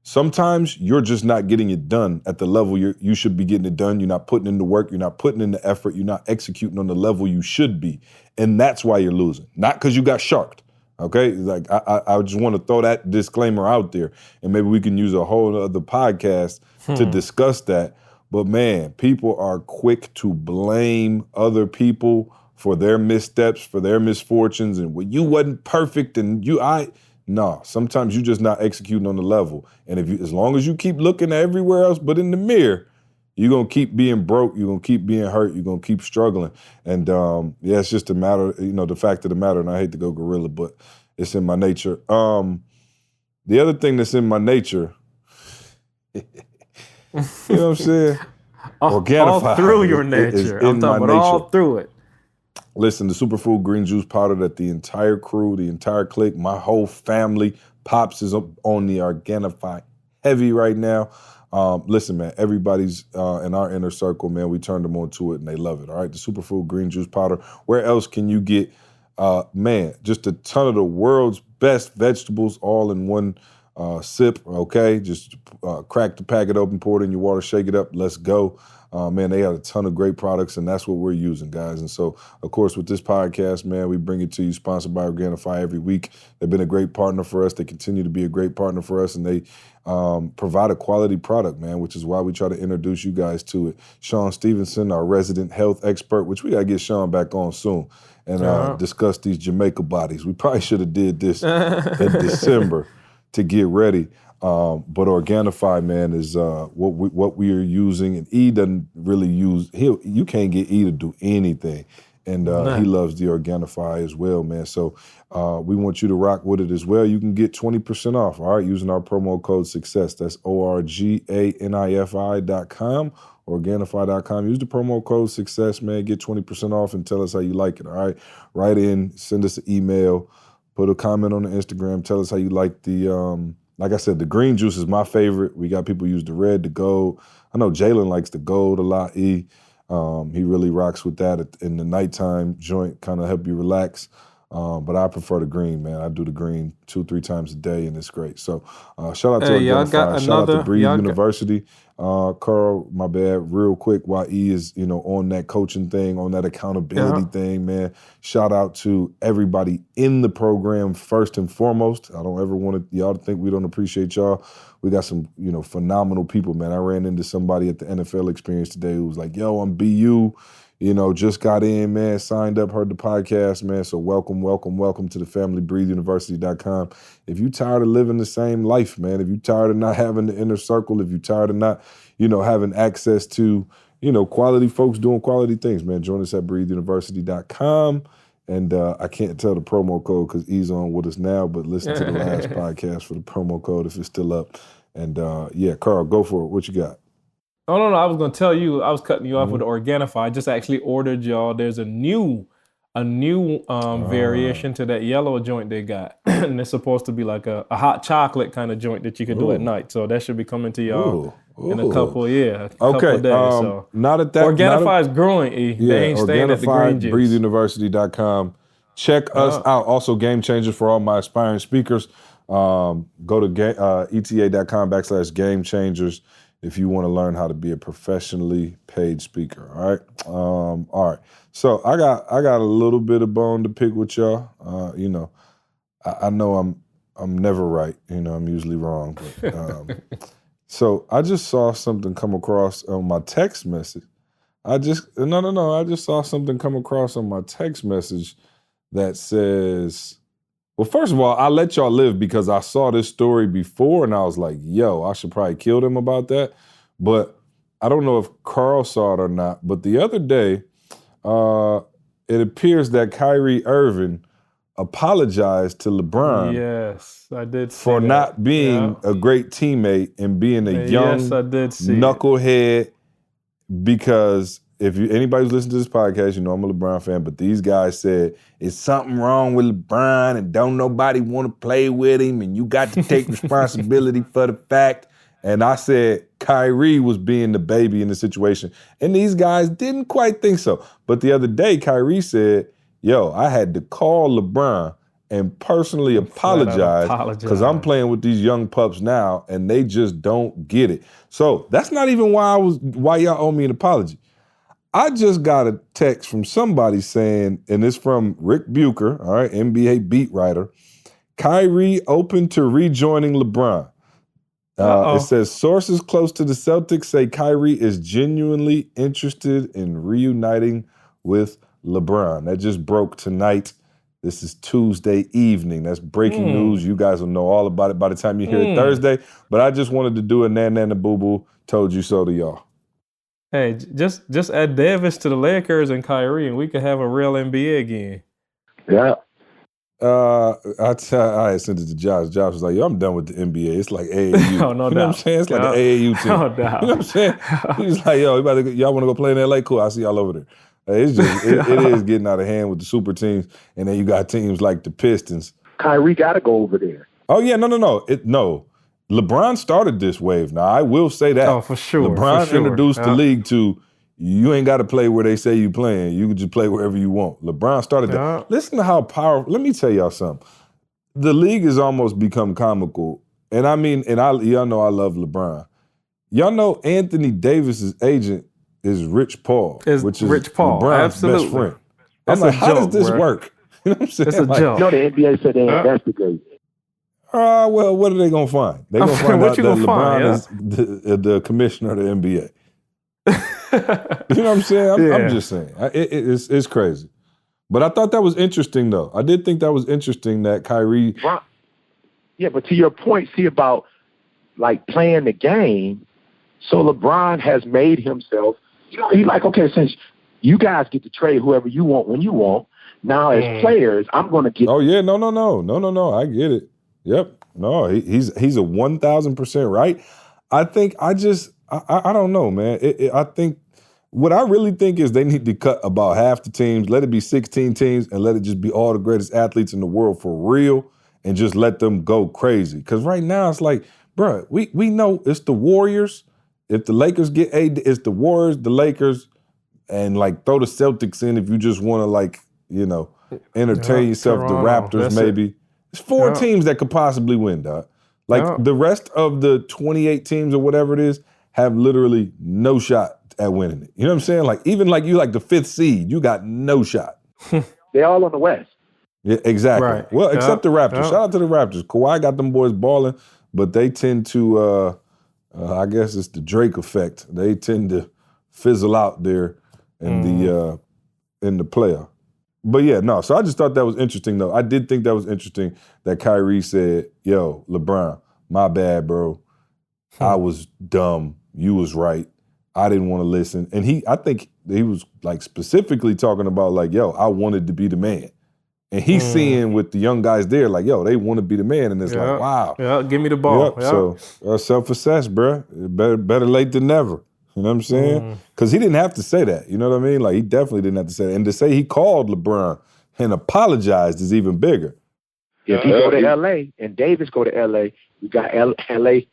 S4: Sometimes you're just not getting it done at the level you should be getting it done. You're not putting in the work. You're not putting in the effort. You're not executing on the level you should be. And that's why you're losing. Not because you got sharked, okay? Like, I just want to throw that disclaimer out there. And maybe we can use a whole other podcast to discuss that. But, man, people are quick to blame other people for their missteps, for their misfortunes, and well, you wasn't perfect, and no. Sometimes you just not executing on the level, and as long as you keep looking everywhere else but in the mirror, you're gonna keep being broke, you're gonna keep being hurt, you're gonna keep struggling, and yeah, it's just a matter, the fact of the matter. And I hate to go gorilla, but it's in my nature. The other thing that's in my nature, you know what I'm saying? Organifi.
S2: All through your nature. I'm talking about all through it.
S4: Listen, the superfood green juice powder that the entire crew, the entire clique, my whole family, Pops is up on the Organifi heavy right now. Listen, man, everybody's in our inner circle, man, we turned them on to it and they love it, all right? The superfood green juice powder. Where else can you get, man, just a ton of the world's best vegetables all in one sip, okay? Just crack the packet open, pour it in your water, shake it up, let's go. Man, they have a ton of great products, and that's what we're using, guys. And so, of course, with this podcast, man, we bring it to you, sponsored by Organifi every week. They've been a great partner for us. They continue to be a great partner for us, and they provide a quality product, man, which is why we try to introduce you guys to it. Sean Stevenson, our resident health expert, which we got to get Sean back on soon, and discuss these Jamaica bodies. We probably should have did this in December to get ready. But Organifi, man, is what we are using, and E doesn't really use. You can't get E to do anything, and he loves the Organifi as well, man. So we want you to rock with it as well. You can get 20% off, all right, using our promo code SUCCESS. That's ORGANIFI.com, Organifi.com. Use the promo code SUCCESS, man. Get 20% off and tell us how you like it, all right? Write in, send us an email, put a comment on the Instagram, tell us how you like the. Like I said, the green juice is my favorite. We got people use the red, the gold. I know Jalen likes the gold a lot, E. He really rocks with that in the nighttime joint, kind of help you relax. But I prefer the green, man. I do the green 2-3 times a day, and it's great. So shout out to Organifi. Shout out to Breathe University. Karl, my bad, real quick, while E is, on that coaching thing, on that accountability thing, man, shout out to everybody in the program first and foremost. I don't ever want y'all to think we don't appreciate y'all. We got some, phenomenal people, man. I ran into somebody at the NFL experience today who was like, yo, I'm BU, just got in, man, signed up, heard the podcast, man. So welcome to the family, breatheuniversity.com. If you tired of living the same life, man, if you tired of not having the inner circle, if you tired of not, having access to, quality folks doing quality things, man, join us at breatheuniversity.com. And I can't tell the promo code because E's on with us now, but listen to the last podcast for the promo code if it's still up. And yeah, Karl, go for it. What you got?
S2: Oh, no, I was going to tell you, I was cutting you off with the Organifi. I just actually ordered y'all. There's a new variation to that yellow joint they got. And it's supposed to be like a hot chocolate kind of joint that you can do at night. So that should be coming to y'all in a couple of days. So
S4: not at that.
S2: Organifi is growing, E. They ain't staying at the green juice.
S4: breatheuniversity.com. Check us out. Also, Game Changers for all my aspiring speakers. Go to eta.com/Game Changers if you want to learn how to be a professionally paid speaker. All right. All right. So I got a little bit of bone to pick with y'all. You know, I know I'm never right. You know, I'm usually wrong. But, so I just saw something come across on my text message. I just saw something come across on my text message that says, well, first of all, I let y'all live because I saw this story before and I was like, yo, I should probably kill them about that. But I don't know if Karl saw it or not. But the other day, it appears that Kyrie Irving apologized to LeBron.
S2: Yes, I did see
S4: for
S2: that.
S4: not being a great teammate and being a young knucklehead. Because if anybody who's listening to this podcast, you know I'm a LeBron fan, but these guys said it's something wrong with LeBron and don't nobody want to play with him and you got to take responsibility for the fact. And I said Kyrie was being the baby in the situation. And these guys didn't quite think so. But the other day, Kyrie said, yo, I had to call LeBron and personally apologize because I'm playing with these young pups now and they just don't get it. So that's not even why y'all owe me an apology. I just got a text from somebody saying, and it's from Rick Bucher, all right, NBA beat writer, Kyrie open to rejoining LeBron. It says sources close to the Celtics say Kyrie is genuinely interested in reuniting with LeBron. That just broke tonight. This is Tuesday evening. That's breaking news. You guys will know all about it by the time you hear it Thursday. But I just wanted to do a Nana Boo Boo. Told you so to y'all.
S2: Hey, just add Davis to the Lakers and Kyrie, and we could have a real NBA again.
S5: Yeah.
S4: I had sent it to Josh. Josh was like, yo, I'm done with the NBA. It's like AAU.
S2: Oh, no doubt.
S4: You know what I'm saying? It's like an AAU team.
S2: No doubt.
S4: You know what I'm saying? He's like, yo, y'all want to go play in LA? Cool, I'll see y'all over there. It's just, it is getting out of hand with the super teams. And then you got teams like the Pistons.
S5: Kyrie got to go over there.
S4: Oh, yeah, no. LeBron started this wave. Now, I will say that.
S2: Oh, for sure.
S4: LeBron introduced the league to you ain't got to play where they say you playing. You can just play wherever you want. LeBron started that. Listen to how powerful. Let me tell y'all something. The league has almost become comical. And I mean, y'all know I love LeBron. Y'all know Anthony Davis's agent is Rich Paul, which is
S2: Rich Paul.
S4: LeBron's best friend. I'm like, how does this work? You know what I'm saying?
S2: It's a joke.
S5: No, the NBA said they investigate.
S4: Well, what are they going to find? They're going to find out that LeBron is the commissioner of the NBA. You know what I'm saying? I'm just saying. It's crazy. But I thought that was interesting, though. I did think that was interesting that Kyrie...
S5: Yeah, but to your point, see, about, like, playing the game, so LeBron has made himself... You know, he's like, okay, since you guys get to trade whoever you want when you want, now as players, I'm going to get...
S4: Oh, yeah, no. I get it. Yep. No, he's a 1,000% right. I think I don't know, man. I think what I really think is they need to cut about half the teams, let it be 16 teams, and let it just be all the greatest athletes in the world for real, and just let them go crazy. Because right now it's like, bro, we know it's the Warriors. If the Lakers get it's the Warriors, the Lakers, and like throw the Celtics in if you just want to like, you know, entertain yourself.
S2: Toronto,
S4: the Raptors maybe. It's four teams that could possibly win, dog. Like the rest of the 28 teams or whatever it is have literally no shot at winning it. You know what I'm saying? Like even like you like the 5th seed, you got no shot.
S5: They're all on the West.
S4: Yeah, exactly.
S2: Right.
S4: Well, except the Raptors. Shout out to the Raptors. Kawhi got them boys balling, but they tend to, I guess it's the Drake effect. They tend to fizzle out there in the playoff. But yeah, no. So I just thought that was interesting, though. I did think that was interesting that Kyrie said, "Yo, LeBron, my bad, bro. I was dumb. You was right. I didn't want to listen." And I think he was like specifically talking about like, "Yo, I wanted to be the man." And he's seeing with the young guys there, like, "Yo, they want to be the man," and it's like, "Wow,
S2: yeah, give me the ball."
S4: Yep. So self-assessed, bro. Better late than never. You know what I'm saying? Because he didn't have to say that. You know what I mean? Like, he definitely didn't have to say that. And to say he called LeBron and apologized is even bigger.
S5: If he go to L.A. and Davis go to L.A., we got L.A.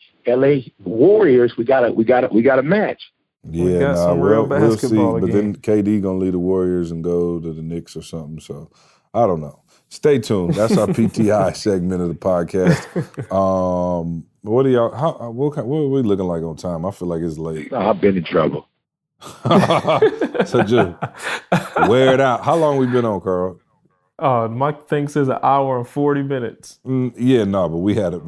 S5: Warriors. We got a match.
S4: Yeah,
S2: we got some real
S4: we'll see.
S2: basketball
S4: But
S2: again.
S4: then KD gonna leave the Warriors and go to the Knicks or something. So I don't know. Stay tuned. That's our PTI segment of the podcast. What are y'all? What are we looking like on time? I feel like it's late.
S5: No, I've been in trouble.
S4: So just wear it out. How long we been on, Carl?
S2: Mike thinks it's 1 hour and 40 minutes.
S4: But we had it.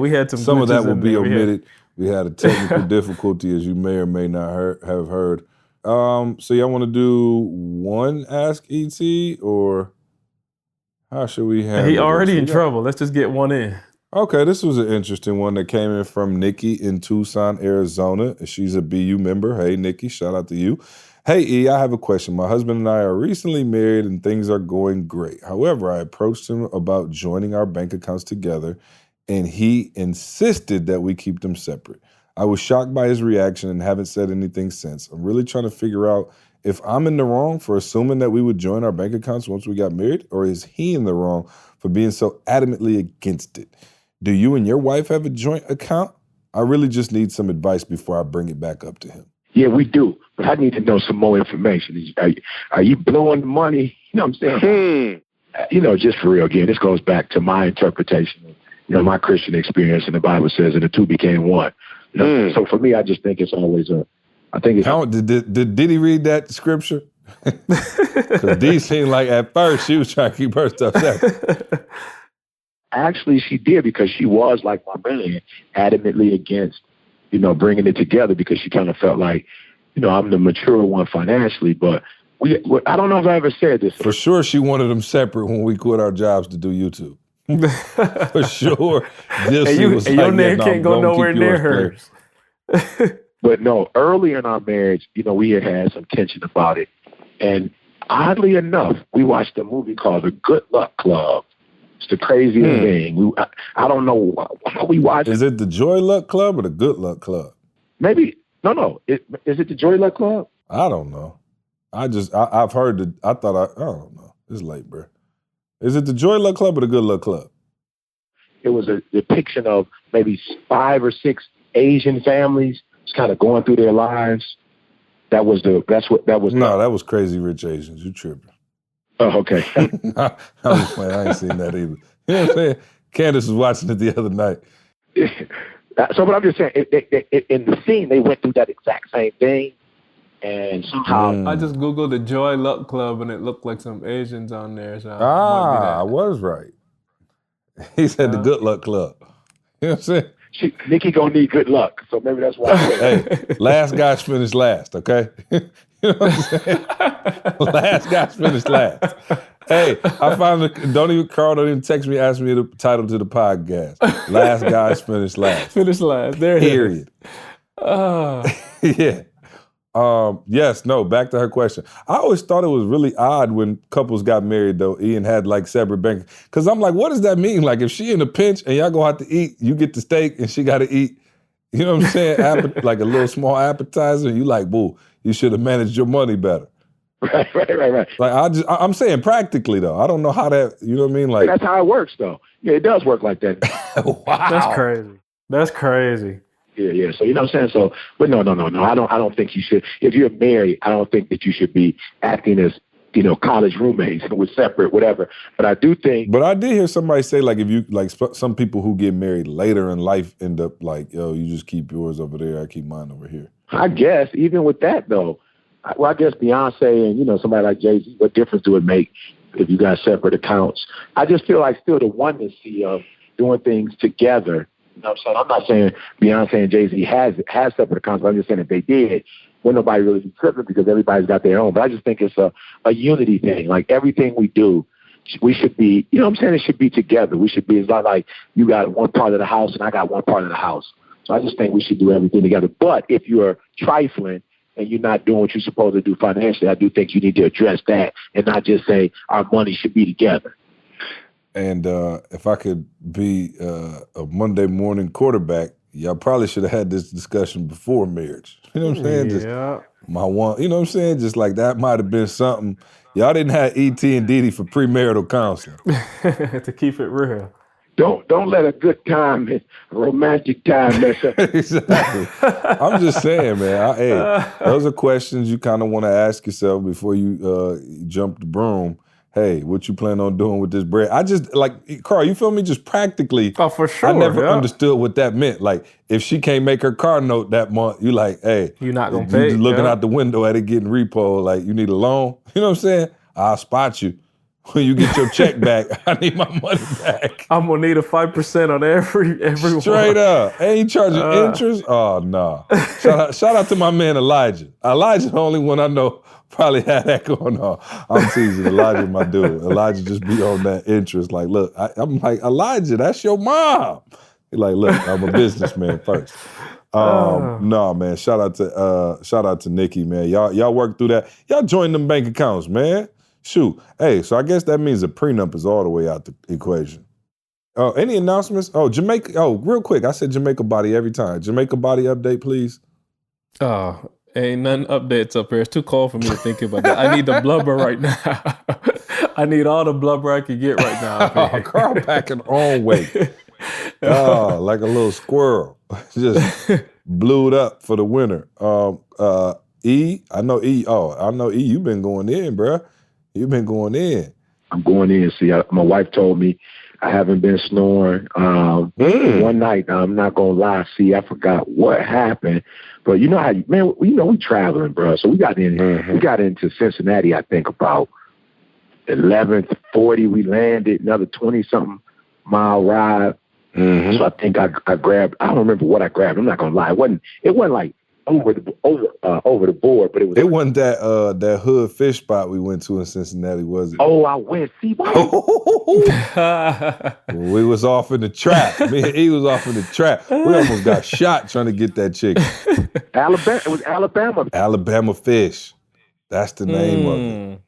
S2: We had
S4: some of that will be
S2: there.
S4: omitted. We had a technical difficulty, as you may or may not have heard. So y'all want to do one Ask ET, or how should we handle
S2: He already
S4: this?
S2: in trouble. Let's just get one in.
S4: Okay, this was an interesting one that came in from Nikki in Tucson, Arizona. She's a BU member. Hey, Nikki, shout out to you. Hey, E, I have a question. My husband and I are recently married and things are going great. However, I approached him about joining our bank accounts together, and he insisted that we keep them separate. I was shocked by his reaction and haven't said anything since. I'm really trying to figure out if I'm in the wrong for assuming that we would join our bank accounts once we got married, or is he in the wrong for being so adamantly against it? Do you and your wife have a joint account? I really just need some advice before I bring it back up to him.
S5: Yeah, we do. But I need to know some more information. Are you blowing the money? You know what I'm saying? Just for real, again, this goes back to my interpretation of, my Christian experience. And the Bible says, and the two became one. So for me, I just think it's always
S4: Did he read that scripture? Because Dee seemed like at first she was trying to keep her stuff separate.
S5: Actually, she did, because she was, like my man, adamantly against, bringing it together, because she kind of felt like, I'm the mature one financially. But I don't know if I ever said this.
S4: For sure, she wanted them separate when we quit our jobs to do YouTube. For sure.
S2: Your name can't go nowhere near hers.
S5: But no, early in our marriage, we had some tension about it. And oddly enough, we watched a movie called The Good Luck Club. It's the craziest thing. I don't know how we watch it.
S4: Is it the Joy Luck Club or the Good Luck Club?
S5: Maybe. No. Is it the Joy Luck Club?
S4: I don't know. I've heard I don't know. It's late, bro. Is it the Joy Luck Club or the Good Luck Club?
S5: It was a depiction of maybe 5 or 6 Asian families just kind of going through their lives. That was. No,
S4: that was Crazy Rich Asians. You tripping.
S5: Oh, okay.
S4: I was playing. I ain't seen that either. You know what I'm saying? Candace was watching it the other night.
S5: So, but I'm just saying, in the scene, they went through that exact same thing, and somehow
S2: I just googled the Joy Luck Club, and it looked like some Asians on there. So
S4: I was right. He said the Good Luck Club. You know what I'm saying?
S5: Nikki gonna need good luck, so maybe that's why.
S4: Hey, last guys finish last, okay? You know what I'm saying? Last guys finish last. Hey, I finally Carl don't even text me, ask me the title to the podcast. Last guys finish last.
S2: Finish last. There it
S4: Period. Yeah. Yes, no, back to her question. I always thought it was really odd when couples got married, though, Ian had like separate bank. Because I'm like, what does that mean? Like, if she in a pinch and y'all go out to eat, you get the steak and she got to eat, you know what I'm saying? Like a little small appetizer. And you like, boo, you should have managed your money better.
S5: Right.
S4: Like, I'm saying practically, though. I don't know how that, you know what I mean? Like,
S5: that's how it works, though. Yeah, it does work like that.
S2: Wow. That's crazy.
S5: Yeah. So, you know what I'm saying? So, but no. I don't think you should. If you're married, I don't think that you should be acting as, college roommates with separate whatever. But I do think.
S4: But I did hear somebody say, like, if you, like, some people who get married later in life end up like, yo, you just keep yours over there, I keep mine over here.
S5: I guess, even with that, though, I guess Beyonce and, somebody like Jay-Z, what difference do it make if you got separate accounts? I just feel like still the oneness of doing things together. You know what I'm saying? I'm not saying Beyonce and Jay-Z has separate accounts, but I'm just saying if they did, wouldn't nobody really be tripping because everybody's got their own. But I just think it's a unity thing. Like everything we do, we should be, you know what I'm saying? It should be together. We should be, it's not like you got one part of the house and I got one part of the house. So I just think we should do everything together. But if you're trifling and you're not doing what you're supposed to do financially, I do think you need to address that and not just say our money should be together.
S4: And if I could be a Monday morning quarterback, y'all probably should have had this discussion before marriage. You know what I'm saying?
S2: Yeah.
S4: Just my one, you know what I'm saying? Just like that might have been something. Y'all didn't have E.T. and Didi for premarital counseling.
S2: To keep it real.
S5: Don't let a good time, a romantic time mess up.
S4: Exactly. I'm just saying, man. Hey, those are questions you kind of want to ask yourself before you jump the broom. hey, what you plan on doing with this bread? I just, like, Karl, you feel me? Just practically.
S2: Oh, for sure.
S4: I never understood what that meant. Like, if she can't make her car note that month, you like, hey.
S2: You're not going to
S4: you
S2: pay.
S4: just looking out the window at it getting repo, like, you need a loan. You know what I'm saying? I'll spot you. When you get your check back, I need my money back.
S2: I'm going to need a 5% on every
S4: Straight
S2: one.
S4: up. Ain't he charging interest? Oh, no. Shout out to my man Elijah. Elijah, the only one I know probably had that going on. I'm teasing. Elijah, my dude. Elijah just be on that interest. Like, look, I'm like, Elijah, that's your mom. He's like, look, I'm a businessman first. No, man. Shout out to Nikki, man. Y'all work through that. Y'all join them bank accounts, man. Shoot. Hey, so I guess that means the prenup is all the way out the equation. Any announcements? Oh, Jamaica. Oh, real quick. I said Jamaica Body every time. Jamaica Body update, please.
S2: Oh, ain't none updates up here. It's too cold for me to think about that. I need the blubber right now. I need all the blubber I can get right now.
S4: Karl packing on weight. Oh, like a little squirrel. Just blued up for the winter. E, I know E. Oh, I know E, you've been going in, bruh. You've been going in.
S5: I'm going in. See, my wife told me I haven't been snoring. One night, I'm not going to lie. See, I forgot what happened. But you know how, we traveling, bro. So we got into Cincinnati, I think, about 11:40. We landed, another 20-something mile ride. Mm-hmm. So I think I grabbed, I don't remember what I grabbed. I'm not going to lie. It wasn't like over the board, but it
S4: wasn't that hood fish spot we went to in Cincinnati, was it?
S5: Oh, I went. See,
S4: we was off in the trap. Me and E was off in the trap. We almost got shot trying to get that chicken.
S5: Alabama. It was Alabama.
S4: Alabama fish. That's the name of it.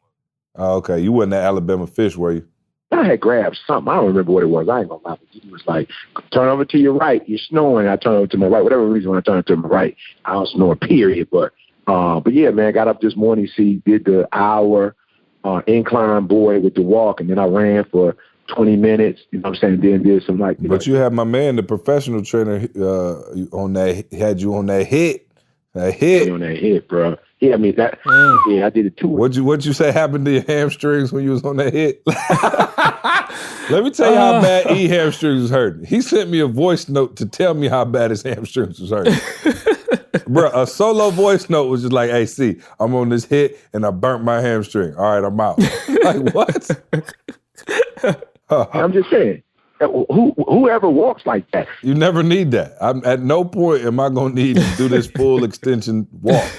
S4: Oh, okay, you wasn't at Alabama fish, were you?
S5: I had grabbed something. I don't remember what it was. I ain't gonna lie. He was like, turn over to your right. You're snoring. I turn over to my right. Whatever reason, when I turn to my right, I don't snore, period. But yeah, man, got up this morning, did the hour incline board with the walk, and then I ran for 20 minutes. You know what I'm saying? Then did some like.
S4: But you had my man, the professional trainer, on that, had you on that hit. That hit.
S5: On that hit, bro. Yeah, I mean that. Yeah, I did it too.
S4: What'd you say happened to your hamstrings when you was on that hit? Let me tell you how bad E hamstrings was hurting. He sent me a voice note to tell me how bad his hamstrings was hurting. Bro, a solo voice note was just like, "Hey, see, I'm on this hit and I burnt my hamstring. All right, I'm out." Like what?
S5: I'm just saying. Whoever walks like that.
S4: You never need that. At no point am I going to need to do this full extension walk.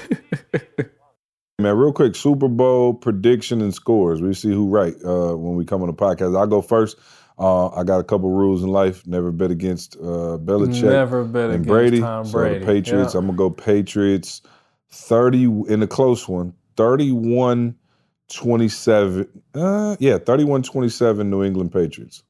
S4: Man, real quick, Super Bowl prediction and scores. We see who right when we come on the podcast. I'll go first. I got a couple rules in life. Never bet against Belichick
S2: Never bet
S4: and
S2: against
S4: Brady.
S2: Tom
S4: So
S2: Brady.
S4: the Patriots, yeah. I'm going to go Patriots 30 in a close one. 31-27. 31-27 New England Patriots.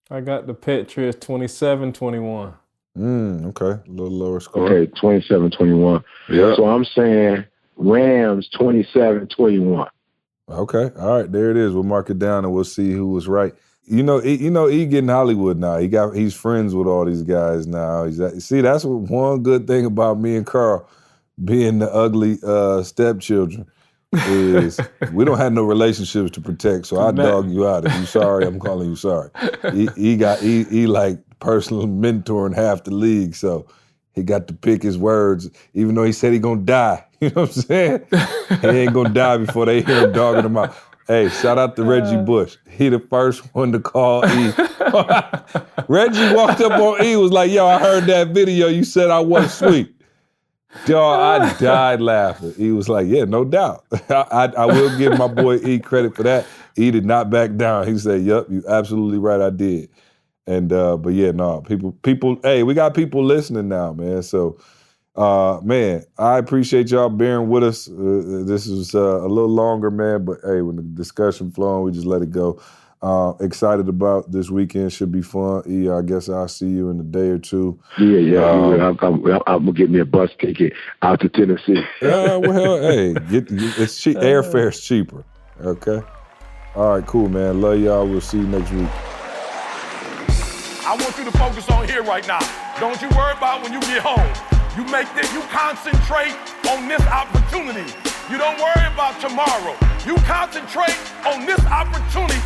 S2: I got the Patriots 27-21.
S4: Okay. A little lower score.
S5: Okay, 27-21.
S4: Yeah.
S5: So I'm saying Rams 27-21.
S4: Okay. All right. There it is. We'll mark it down and we'll see who was right. He getting Hollywood now. He's friends with all these guys now. See, that's one good thing about me and Karl being the ugly stepchildren. Is we don't have no relationships to protect, so I dog you out. If you sorry, I'm calling you sorry. He like personal mentoring half the league, so he got to pick his words, even though he said he gonna die. You know what I'm saying? He ain't gonna die before they hear him dogging him out. Hey, shout out to Reggie Bush. He the first one to call E. Reggie walked up on E, was like, "Yo, I heard that video. You said I wasn't sweet." Dog, I died laughing. He was like, "Yeah, no doubt." I will give my boy E credit for that. E did not back down. He said, "Yup, you absolutely right, I did." And but yeah, no, people. Hey, we got people listening now, man. So, man, I appreciate y'all bearing with us. This is a little longer, man. But hey, when the discussion flowing, we just let it go. Excited about this weekend. Should be fun. E, I guess I'll see you in a day or two.
S5: Yeah. I'm gonna get me a bus ticket out to Tennessee.
S4: Well, hey, it's cheap. Airfare's cheaper. Okay. All right, cool, man. Love y'all. We'll see you next week.
S3: I want you to focus on here right now. Don't you worry about when you get home. You concentrate on this opportunity. You don't worry about tomorrow. You concentrate on this opportunity